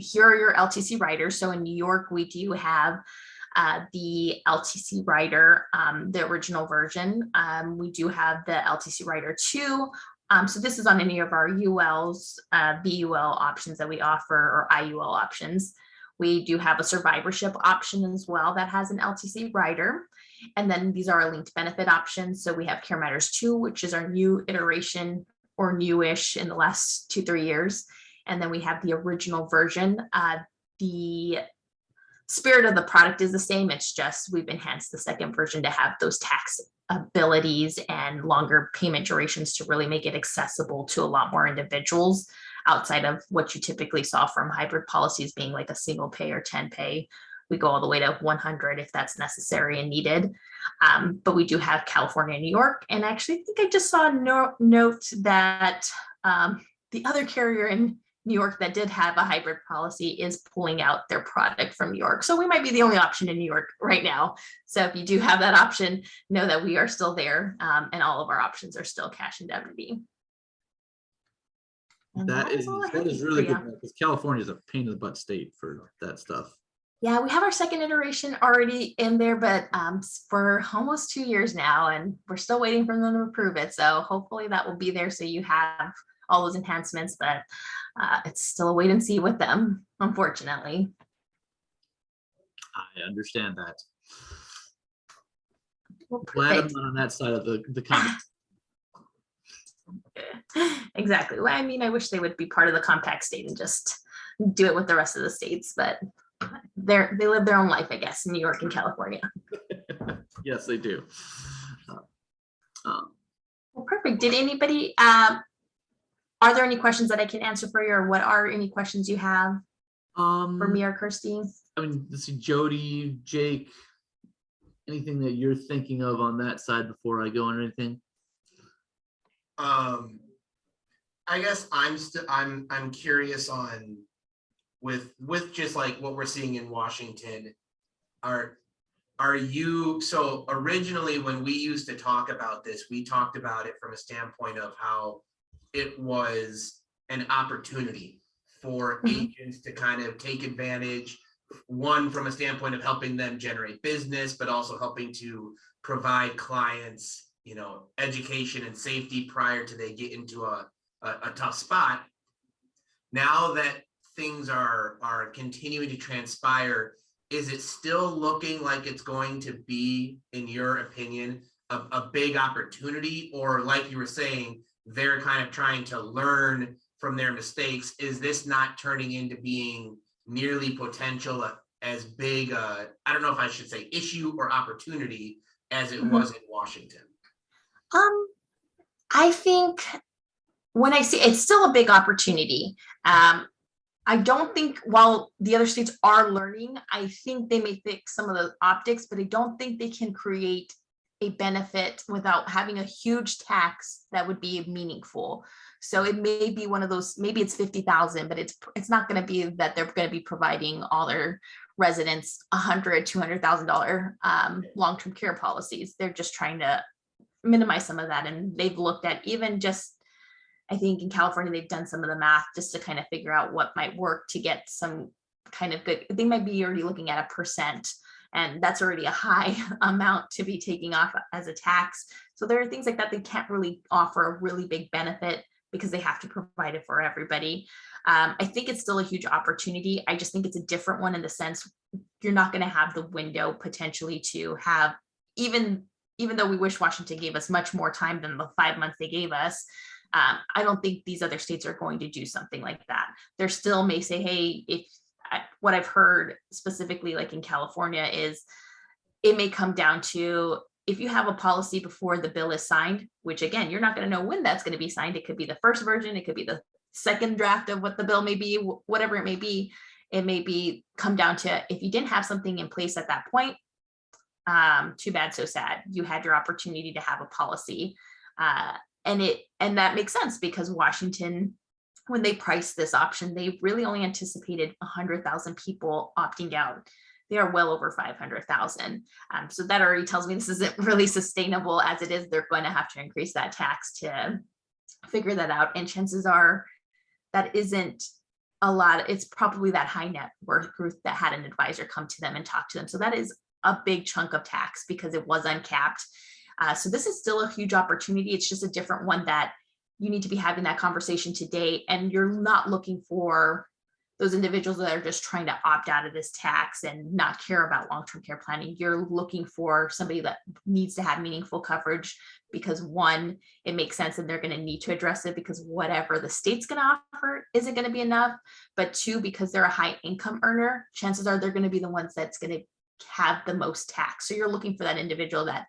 here are your LTC riders. So in New York, we do have the LTC rider, the original version. We do have the LTC rider 2. So this is on any of our ULs, VUL options that we offer, or IUL options. We do have a survivorship option as well that has an LTC rider. And then these are our linked benefit options. So we have Care Matters 2, which is our new iteration, or newish in the last 2-3 years. And then we have the original version. The spirit of the product is the same. It's just we've enhanced the second version to have those tax abilities and longer payment durations to really make it accessible to a lot more individuals, outside of what you typically saw from hybrid policies being like a single pay or 10 pay. We go all the way to 100 if that's necessary and needed. But we do have California and New York. And I actually think I just saw a note that the other carrier in New York that did have a hybrid policy is pulling out their product from New York. So we might be the only option in New York right now. So if you do have that option, know that we are still there, and all of our options are still cash indemnity. That is really good, because California is a pain in the butt state for that stuff. Yeah, we have our second iteration already in there, but for almost 2 years now, and we're still waiting for them to approve it. So hopefully that will be there, so you have all those enhancements, but it's still a wait and see with them, unfortunately. I understand that. Well, Glad I'm not on that side of the comment. Exactly. Well, I mean, I wish they would be part of the compact state and just do it with the rest of the states, but they live their own life, I guess, in New York and California. Yes, they do. Well, perfect. Did anybody, are there any questions that I can answer for you, or what are any questions you have for me or Kirsty? I mean, let's see, Jody, Jake, anything that you're thinking of on that side before I go on anything? I guess I'm curious on with just like what we're seeing in Washington. Are you, so originally when we used to talk about this, we talked about it from a standpoint of how it was an opportunity for agents to kind of take advantage, one from a standpoint of helping them generate business, but also helping to provide clients, education and safety prior to they get into a tough spot. Now that things are continuing to transpire, is it still looking like it's going to be, in your opinion, a big opportunity? Or like you were saying, they're kind of trying to learn from their mistakes, is this not turning into being nearly potential as big I don't know if I should say issue or opportunity as it was in Washington? I think when I see it's still a big opportunity. I don't think while the other states are learning, I think they may fix some of the optics, but I don't think they can create a benefit without having a huge tax that would be meaningful. So it may be one of those, maybe it's 50,000, but it's not going to be that they're going to be providing all their residents $100,000-$200,000 long-term care policies. They're just trying to minimize some of that. And they've looked at even just, I think in California, they've done some of the math just to kind of figure out what might work to get some kind of good, they might be already looking at 1%. And that's already a high amount to be taking off as a tax. So there are things like that they can't really offer a really big benefit because they have to provide it for everybody. I think it's still a huge opportunity. I just think it's a different one in the sense you're not going to have the window potentially to have, even though we wish Washington gave us much more time than the 5 months they gave us. I don't think these other states are going to do something like that. They're still may say, hey, if what I've heard specifically like in California is it may come down to if you have a policy before the bill is signed, which again, you're not going to know when that's going to be signed. It could be the first version. It could be the second draft of what the bill may be, whatever it may be. It may be come down to if you didn't have something in place at that point, too bad, so sad. You had your opportunity to have a policy. And that makes sense because Washington, when they priced this option, they really only anticipated 100,000 people opting out. They are well over 500,000. So that already tells me this isn't really sustainable as it is. They're going to have to increase that tax to figure that out. And chances are that isn't a lot. It's probably that high net worth group that had an advisor come to them and talk to them. So that is a big chunk of tax because it was uncapped. So this is still a huge opportunity. It's just a different one that you need to be having that conversation today. And you're not looking for those individuals that are just trying to opt out of this tax and not care about long-term care planning. You're looking for somebody that needs to have meaningful coverage because one, it makes sense and they're going to need to address it because whatever the state's going to offer isn't going to be enough. But two, because they're a high income earner, chances are they're going to be the ones that's going to have the most tax. So you're looking for that individual that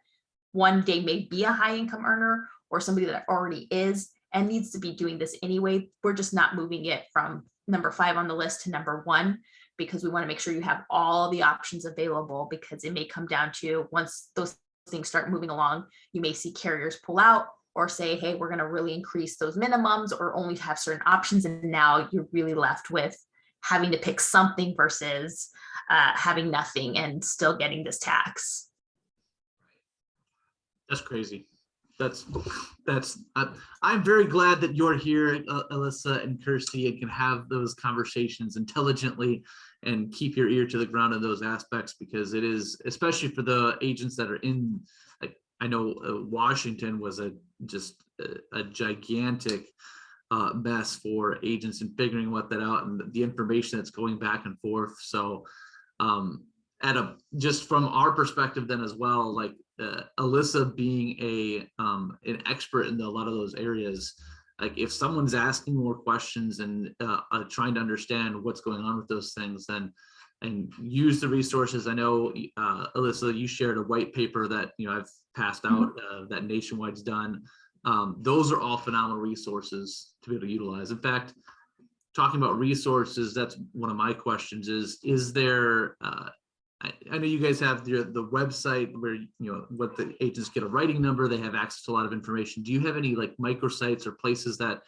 one day may be a high income earner or somebody that already is and needs to be doing this anyway. We're just not moving it from number 5 on the list to number 1 because we want to make sure you have all the options available because it may come down to once those things start moving along, you may see carriers pull out or say, hey, we're going to really increase those minimums or only have certain options. And now you're really left with having to pick something versus having nothing and still getting this tax. That's crazy. I'm very glad that you're here, Alyssa and Kirsty, and can have those conversations intelligently and keep your ear to the ground in those aspects because it is, especially for the agents that are in, like, I know Washington was just a gigantic mess for agents and figuring what that out and the information that's going back and forth. So just from our perspective then as well, like Alyssa being an expert in a lot of those areas, like if someone's asking more questions and trying to understand what's going on with those things, then and use the resources. I know Alyssa, you shared a white paper that I've passed out that Nationwide's done. Those are all phenomenal resources to be able to utilize. In fact, talking about resources, that's one of my questions is there I know you guys have the website where what the agents get a writing number, they have access to a lot of information. Do you have any like microsites or places that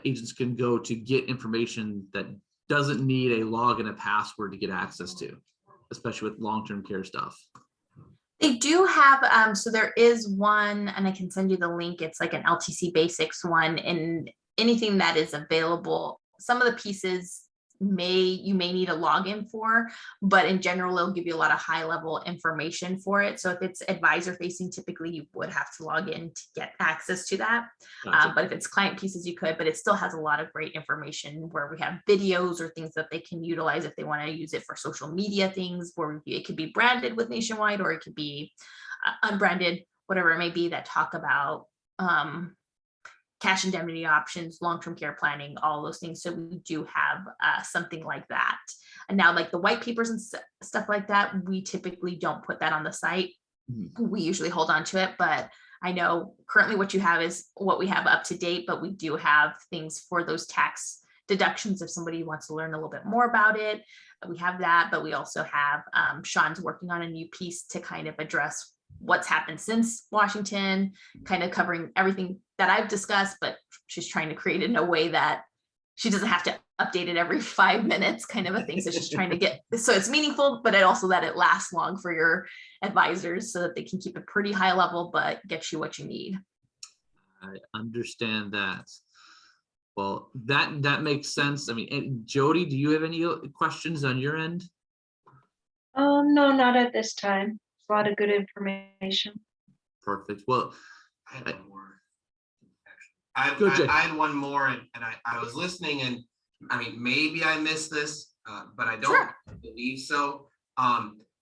agents can go to get information that doesn't need a log and a password to get access to, especially with long-term care stuff? They do have, so there is one, and I can send you the link. It's like an LTC Basics one, and anything that is available. Some of the pieces you may need a login for, but in general, it'll give you a lot of high level information for it. So if it's advisor facing, typically you would have to log in to get access to that. Gotcha. But if it's client pieces, you could, but it still has a lot of great information where we have videos or things that they can utilize if they want to use it for social media things, where it could be branded with Nationwide or it could be unbranded, whatever it may be, that talk about cash indemnity options, long-term care planning, all those things. So we do have something like that. And now like the white papers and stuff like that, we typically don't put that on the site. We usually hold on to it, but I know currently what you have is what we have up to date, but we do have things for those tax deductions if somebody wants to learn a little bit more about it. We have that, but we also have Sean's working on a new piece to kind of address what's happened since Washington, kind of covering everything that I've discussed, but she's trying to create it in a way that she doesn't have to update it every 5 minutes, kind of a thing. So she's trying to get, so it's meaningful, but it also that it lasts long for your advisors so that they can keep it pretty high level, but get you what you need. I understand that. Well, that makes sense. I mean, Jody, do you have any questions on your end? No, not at this time. A lot of good information. Perfect. Well, I had one more. Go, Jay. I had one more, and I was listening, and I mean, maybe I missed this, but I don't Sure. believe so.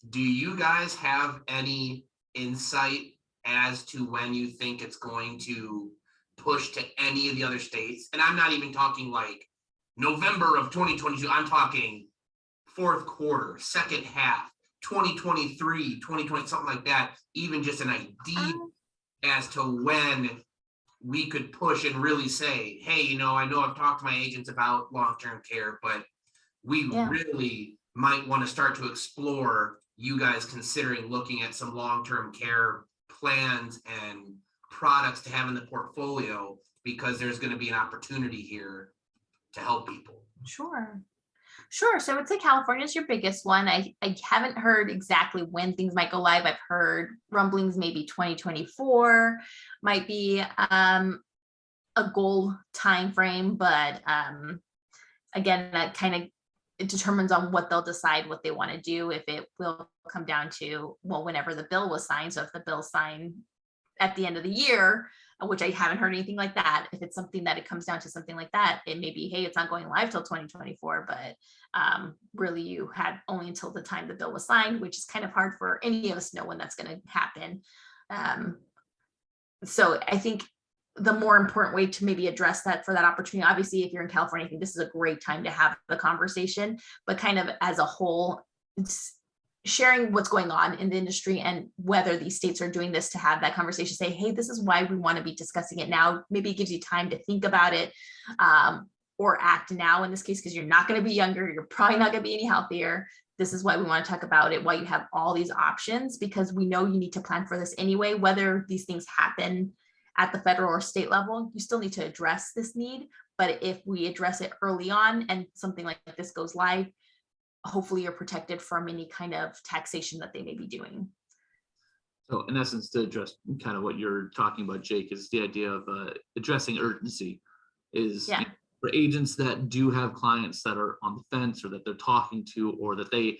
Do you guys have any insight as to when you think it's going to push to any of the other states? And I'm not even talking like November of 2022. I'm talking fourth quarter, second half, 2023, 2020, something like that. Even just an idea as to when we could push and really say, hey, you know I've talked to my agents about long-term care, but we really might want to start to explore you guys considering looking at some long-term care plans and products to have in the portfolio, because there's going to be an opportunity here to help people. Sure. So I would say California is your biggest one. I haven't heard exactly when things might go live. I've heard rumblings, maybe 2024 might be a goal time frame, but again, that kind of it determines on what they'll decide what they want to do. If it will come down to, well, whenever the bill was signed. So if the bill signed at the end of the year, which I haven't heard anything like that. If it's something that it comes down to something like that, it may be, hey, it's not going live till 2024, but really you had only until the time the bill was signed, which is kind of hard for any of us to know when that's going to happen. So I think the more important way to maybe address that for that opportunity, obviously, if you're in California, I think this is a great time to have the conversation, but kind of as a whole, it's sharing what's going on in the industry and whether these states are doing this, to have that conversation, say, hey, this is why we want to be discussing it now. Maybe it gives you time to think about it or act now in this case, because you're not going to be younger. You're probably not going to be any healthier. This is why we want to talk about it, why you have all these options, because we know you need to plan for this anyway, whether these things happen at the federal or state level, you still need to address this need. But if we address it early on and something like this goes live, hopefully you're protected from any kind of taxation that they may be doing. So in essence, to address kind of what you're talking about, Jake, is the idea of addressing urgency is for agents that do have clients that are on the fence, or that they're talking to, or that they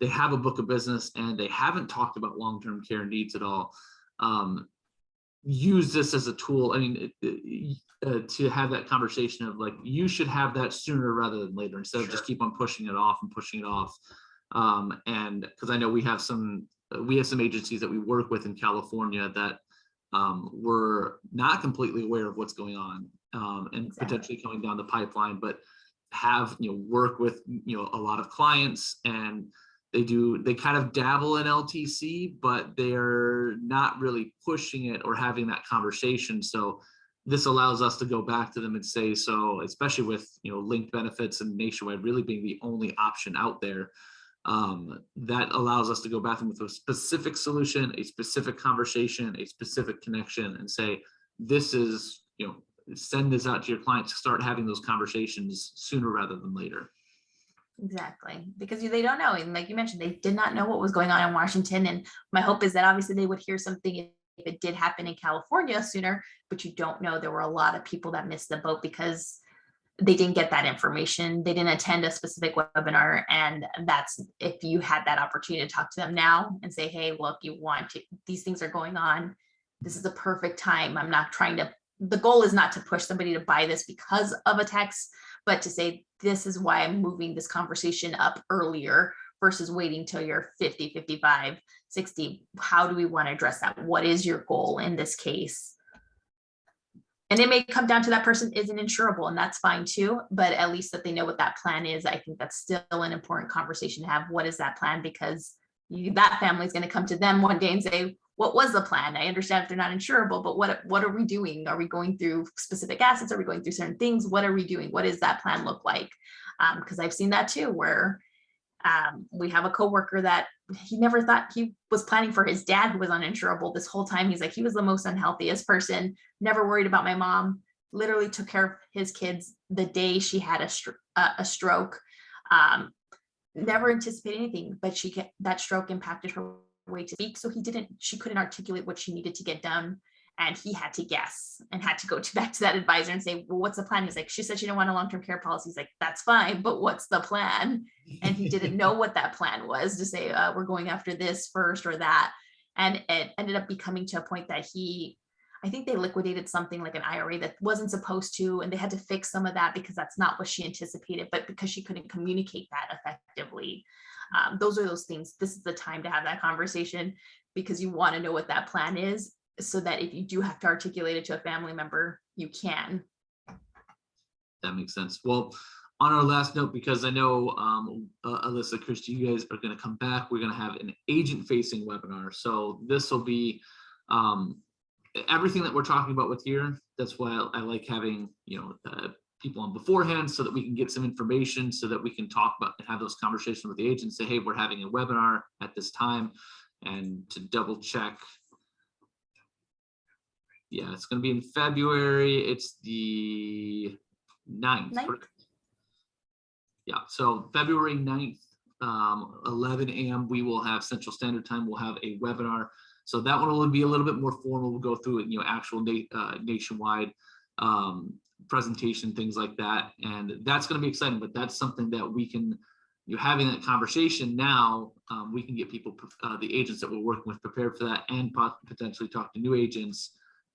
have a book of business and they haven't talked about long-term care needs at all. Use this as a tool. I mean, to have that conversation of like, you should have that sooner rather than later, instead of just keep on pushing it off and pushing it off. And because I know we have some agencies that we work with in California that were not completely aware of what's going on and potentially coming down the pipeline, but have work with a lot of clients, and they kind of dabble in LTC, but they're not really pushing it or having that conversation. So this allows us to go back to them and say, so especially with linked benefits and Nationwide really being the only option out there, that allows us to go back to them with a specific solution, a specific conversation, a specific connection, and say, this is, send this out to your clients to start having those conversations sooner rather than later. Exactly, because they don't know. And like you mentioned, they did not know what was going on in Washington. And my hope is that obviously they would hear something if it did happen in California sooner, but you don't know. There were a lot of people that missed the boat because they didn't get that information. They didn't attend a specific webinar. And that's, if you had that opportunity to talk to them now and say, hey, look, these things are going on. This is a perfect time. I'm not trying to, the goal is not to push somebody to buy this because of a tax, but to say, this is why I'm moving this conversation up earlier versus waiting till you're 50, 55, 60. How do we want to address that? What is your goal in this case? And it may come down to that person isn't insurable, and that's fine too, but at least that they know what that plan is. I think that's still an important conversation to have. What is that plan? Because that family is going to come to them one day and say, what was the plan? I understand if they're not insurable, but what are we doing? Are we going through specific assets? Are we going through certain things? What are we doing? What does that plan look like? Because I've seen that too, where we have a coworker that he never thought he was planning for his dad who was uninsurable this whole time. He's like, he was the most unhealthiest person, never worried about my mom, literally took care of his kids the day she had a stroke. Never anticipated anything, but that stroke impacted her way to speak. So she couldn't articulate what she needed to get done. And he had to guess and had to go back to that advisor and say, well, what's the plan? He's like, she said she didn't want a long-term care policy. He's like, that's fine, but what's the plan? And he didn't know what that plan was, to say, we're going after this first or that. And it ended up becoming to a point that I think they liquidated something like an IRA that wasn't supposed to, and they had to fix some of that because that's not what she anticipated, but because she couldn't communicate that effectively. Those are those things. This is the time to have that conversation, because you want to know what that plan is, so that if you do have to articulate it to a family member, you can. That makes sense. Well, on our last note, because I know Alyssa, Christy, you guys are going to come back, we're going to have an agent-facing webinar. So this will be everything that we're talking about with here. That's why I like having people on beforehand, so that we can get some information, so that we can talk about and have those conversations with the agents. Say, hey, we're having a webinar at this time, and to double check. Yeah, it's going to be in February. It's the 9th. Yeah, so February 9th, 11 a.m. we will have Central Standard Time. We'll have a webinar. So that one will be a little bit more formal. We'll go through it, actual nationwide presentation, things like that. And that's going to be exciting, but that's something that we can, you're having that conversation now, we can get people, the agents that we're working with, prepared for that, and potentially talk to new agents,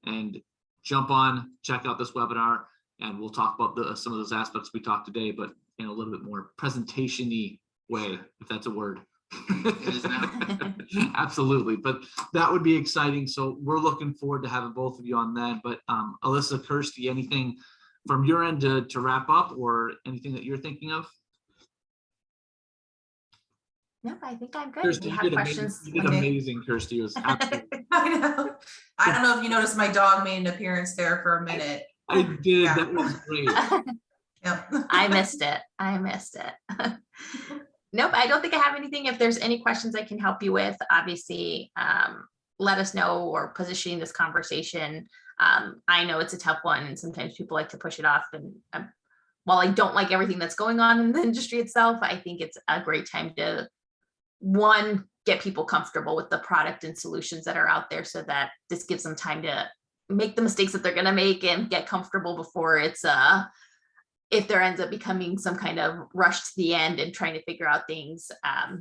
and jump on, check out this webinar, and we'll talk about some of those aspects we talked today, but in a little bit more presentation-y way, if that's a word. It is now. Absolutely, but that would be exciting. So we're looking forward to having both of you on that. But Alyssa, Kirsty, anything from your end to wrap up, or anything that you're thinking of? No, I think I'm good. Kirsty, If you you have did questions. amazing. You did amazing, Kirsty. It was absolutely. I know. I don't know if you noticed my dog made an appearance there for a minute. I did. Yeah. That was great. Yep. I missed it. Nope, I don't think I have anything. If there's any questions I can help you with, obviously, let us know, or positioning this conversation. I know it's a tough one, and sometimes people like to push it off. And while I don't like everything that's going on in the industry itself, I think it's a great time to, one, get people comfortable with the product and solutions that are out there, so that this gives them time to make the mistakes that they're going to make and get comfortable before it's if there ends up becoming some kind of rush to the end and trying to figure out things.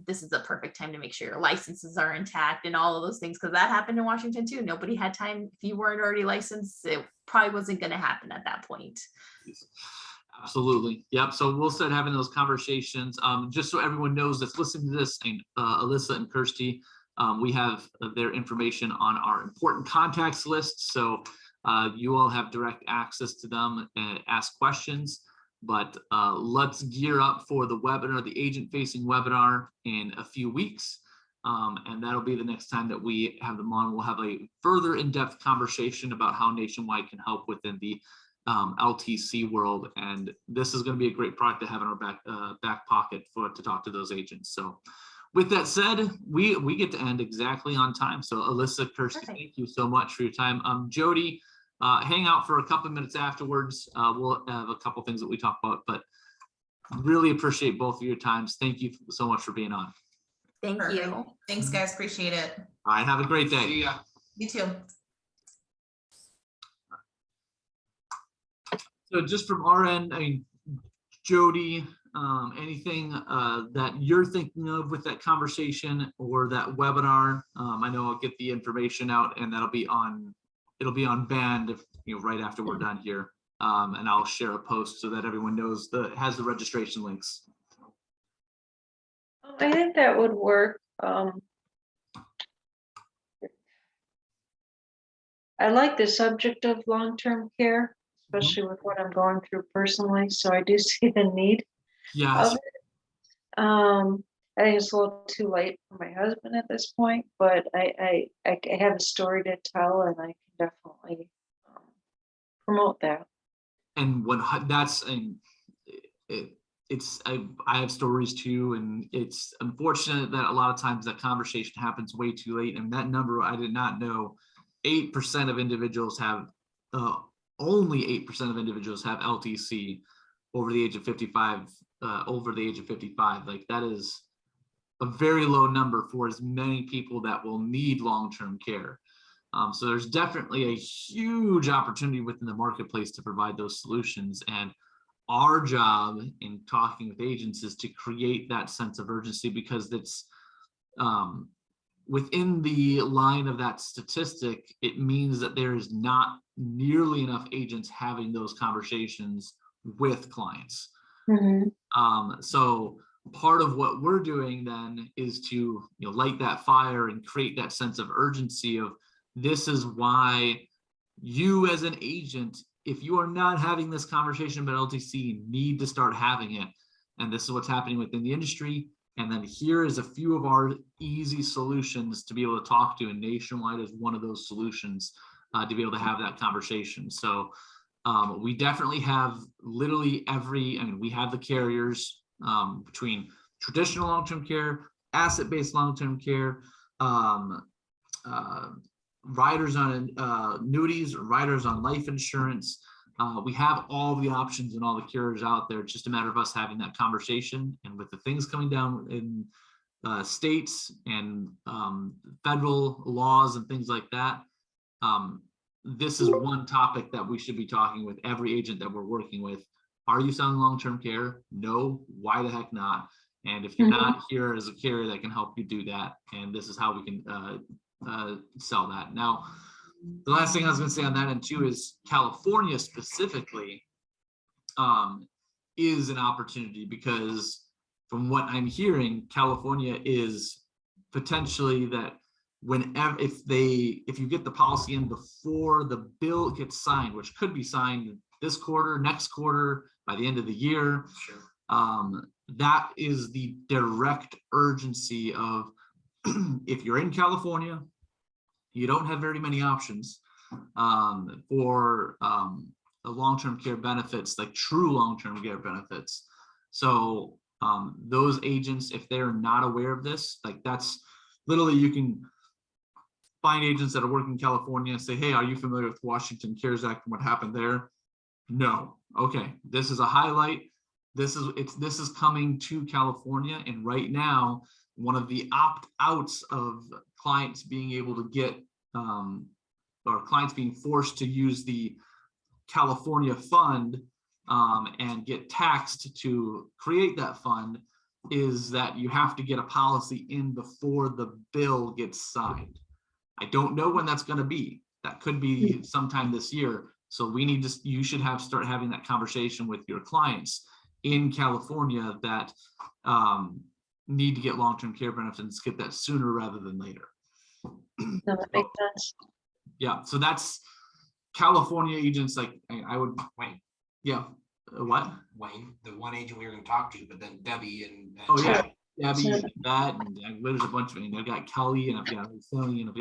This is the perfect time to make sure your licenses are intact and all of those things, because that happened in Washington too. Nobody had time. If you weren't already licensed, it probably wasn't going to happen at that point. Absolutely. Yep. So we'll start having those conversations. Just so everyone knows that's listening to this, and Alyssa and Kirsty, we have their information on our important contacts list. So you all have direct access to them and ask questions. But let's gear up for the webinar, the agent-facing webinar, in a few weeks. And that'll be the next time that we have them on. We'll have a further in-depth conversation about how Nationwide can help within the LTC world. And this is going to be a great product to have in our back pocket to talk to those agents. So with that said, we get to end exactly on time. So Alyssa, Kirsty, Perfect. Thank you so much for your time. Jody, hang out for a couple of minutes afterwards. We'll have a couple things that we talk about, but really appreciate both of your times. Thank you so much for being on. Thank Perfect. you. Thanks, guys. Appreciate it. All right, have a great day. See ya. You too. So just from our end, I mean, Jody, anything that you're thinking of with that conversation or that webinar? I know I'll get the information out, and it'll be on band right after we're done here. And I'll share a post so that everyone knows has the registration links. I think that would work. I like the subject of long-term care, especially with what I'm going through personally, so I do see the need Yes. of it. I think it's a little too late for my husband at this point, but I have a story to tell, and I can definitely promote that. And I have stories too, and it's unfortunate that a lot of times that conversation happens way too late. And that number, I did not know, 8% of individuals have, only 8% of individuals have LTC over the age of 55, Like, that is a very low number for as many people that will need long-term care. So there's definitely a huge opportunity within the marketplace to provide those solutions. And our job in talking with agents is to create that sense of urgency, because it's within the line of that statistic, it means that there is not nearly enough agents having those conversations with clients. So part of what we're doing then is to light that fire and create that sense of urgency of, this is why you as an agent, if you are not having this conversation about LTC, need to start having it. And this is what's happening within the industry. And then here is a few of our easy solutions to be able to talk to, and Nationwide is one of those solutions to be able to have that conversation. So we definitely have literally we have the carriers between traditional long-term care, asset-based long-term care, riders on annuities, riders on life insurance. We have all the options and all the carriers out there. It's just a matter of us having that conversation. And with the things coming down in states and federal laws and things like that, this is one topic that we should be talking with every agent that we're working with. Are you selling long-term care? No. Why the heck not? And if you're not, here is a carrier that can help you do that. And this is how we can sell that. Now, the last thing I was going to say on that end too is California specifically is an opportunity, because from what I'm hearing, California is potentially that whenever, if you get the policy in before the bill gets signed, which could be signed this quarter, next quarter, by the end of the year, that is the direct urgency of, if you're in California, you don't have very many options for the long-term care benefits, like true long-term care benefits. So those agents, if they're not aware of this, like, that's literally, you can find agents that are working in California and say, hey, are you familiar with Washington CARES Act and what happened there? No. Okay, this is a highlight. This is coming to California, and right now, one of the opt-outs of clients being able to get or clients being forced to use the California fund and get taxed to create that fund is that you have to get a policy in before the bill gets signed. I don't know when that's going to be. That could be sometime this year. So you should start having that conversation with your clients in California that need to get long-term care benefits, get that sooner rather than later. No, that makes sense. Yeah, so that's California agents. Like, I would Wayne, yeah. What? Wayne, the one agent we were going to talk to, but then Debbie and Oh yeah, Debbie, that, and there's a bunch of, I've got Kelly, and I've got Sally, and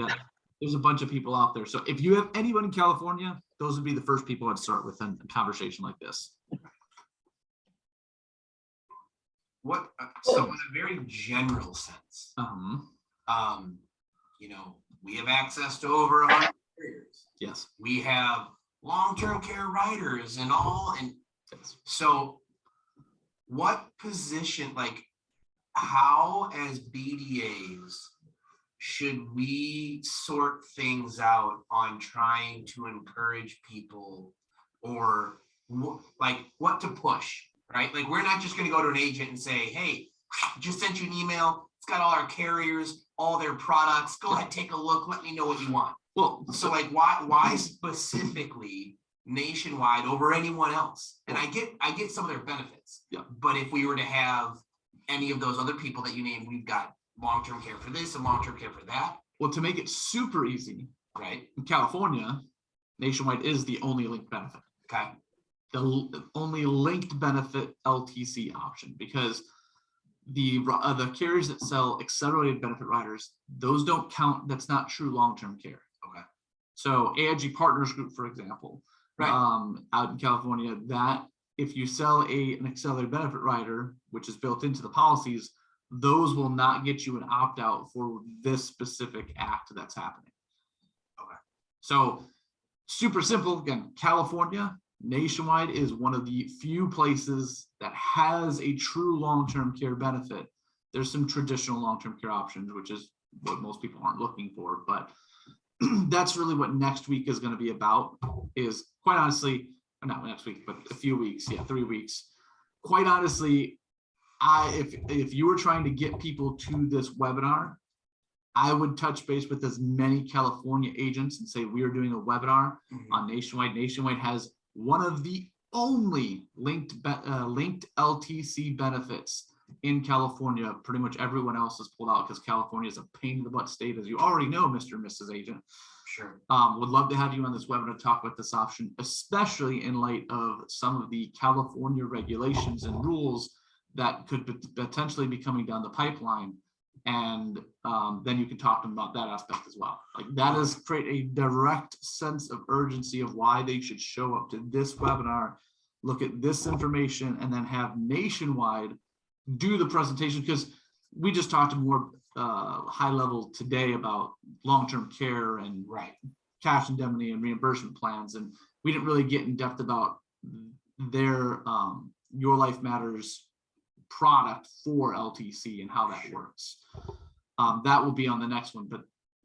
there's a bunch of people out there. So if you have anyone in California, those would be the first people I'd start with in a conversation like this. what? So in a very general sense, we have access to over 100 carriers. Yes. We have long-term care riders and all, and so what position, like, how as BDAs should we sort things out on trying to encourage people, or like what to push, right? Like, we're not just going to go to an agent and say, hey, just sent you an email. It's got all our carriers, all their products. Go ahead, take a look. Let me know what you want. Well, so like, why specifically Nationwide over anyone else? And I get some of their benefits. Yeah. But if we were to have any of those other people that you named, we've got long-term care for this and long-term care for that. Well, to make it super easy, Right, In California, Nationwide is the only linked benefit. okay, The only linked benefit LTC option, because the carriers that sell accelerated benefit riders, those don't count. That's not true long-term care. okay, So AIG Partners Group, for example, right, out in California, that if you sell an accelerated benefit rider, which is built into the policies, those will not get you an opt-out for this specific act that's happening. Okay. So super simple. Again, California, Nationwide is one of the few places that has a true long-term care benefit. There's some traditional long-term care options, which is what most people aren't looking for, but that's really what next week is going to be about. Is quite honestly, not next week, but a few weeks, 3 weeks. Quite honestly, if you were trying to get people to this webinar, I would touch base with as many California agents and say, we are doing a webinar on Nationwide. Nationwide has one of the only linked LTC benefits in California. Pretty much everyone else is pulled out because California is a pain in the butt state, as you already know, Mr. and Mrs. Agent. sure, Would love to have you on this webinar to talk about this option, especially in light of some of the California regulations and rules that could potentially be coming down the pipeline. And then you can talk to them about that aspect as well. Like that is create a direct sense of urgency of why they should show up to this webinar, look at this information, and then have Nationwide do the presentation, because we just talked more high level today about long-term care and right, cash indemnity and reimbursement plans, and we didn't really get in depth about their Your Life Matters product for LTC and how that works. That will be on the next one, but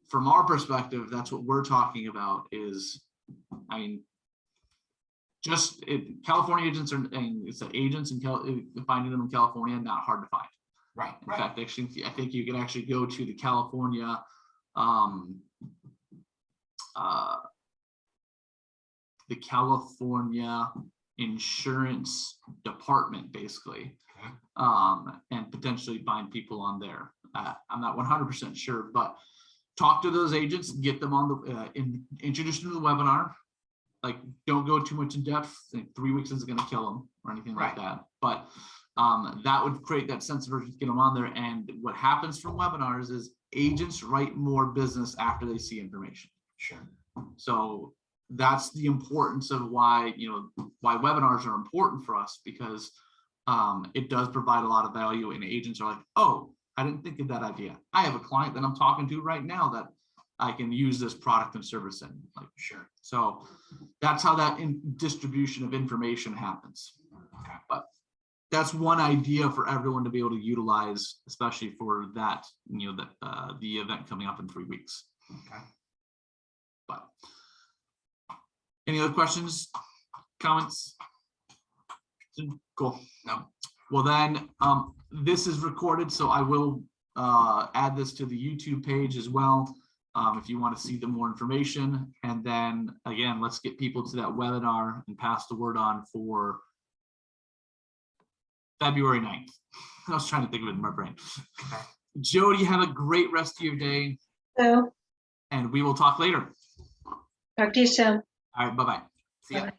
from our perspective, that's what we're talking about. Is, I mean, California agents are, and it's agents and finding them in California not hard to find. right, In right, fact, actually, I think you can actually go to the California insurance department, basically, okay, and potentially find people on there. I'm not 100% sure, but talk to those agents, get them on the introduce them to the webinar. Like, don't go too much in depth. I think 3 weeks isn't going to kill them or anything like that. But that would create that sense of urgency to get them on there. And what happens from webinars is agents write more business after they see information. sure, So that's the importance of why webinars are important for us, because it does provide a lot of value, and agents are like, oh, I didn't think of that idea. I have a client that I'm talking to right now that I can use this product and service in. Like, sure, so that's how that distribution of information happens. okay, But that's one idea for everyone to be able to utilize, especially for that, the event coming up in 3 weeks. okay. But any other questions, comments? Cool. No. Well, then this is recorded, so I will add this to the YouTube page as well, if you want to see the more information. And then again, let's get people to that webinar and pass the word on for February 9th. I was trying to think of it in my brain. Okay. Jody, have a great rest of your day, So, and we will talk later. talk to you soon. All right, bye-bye. See ya. Bye.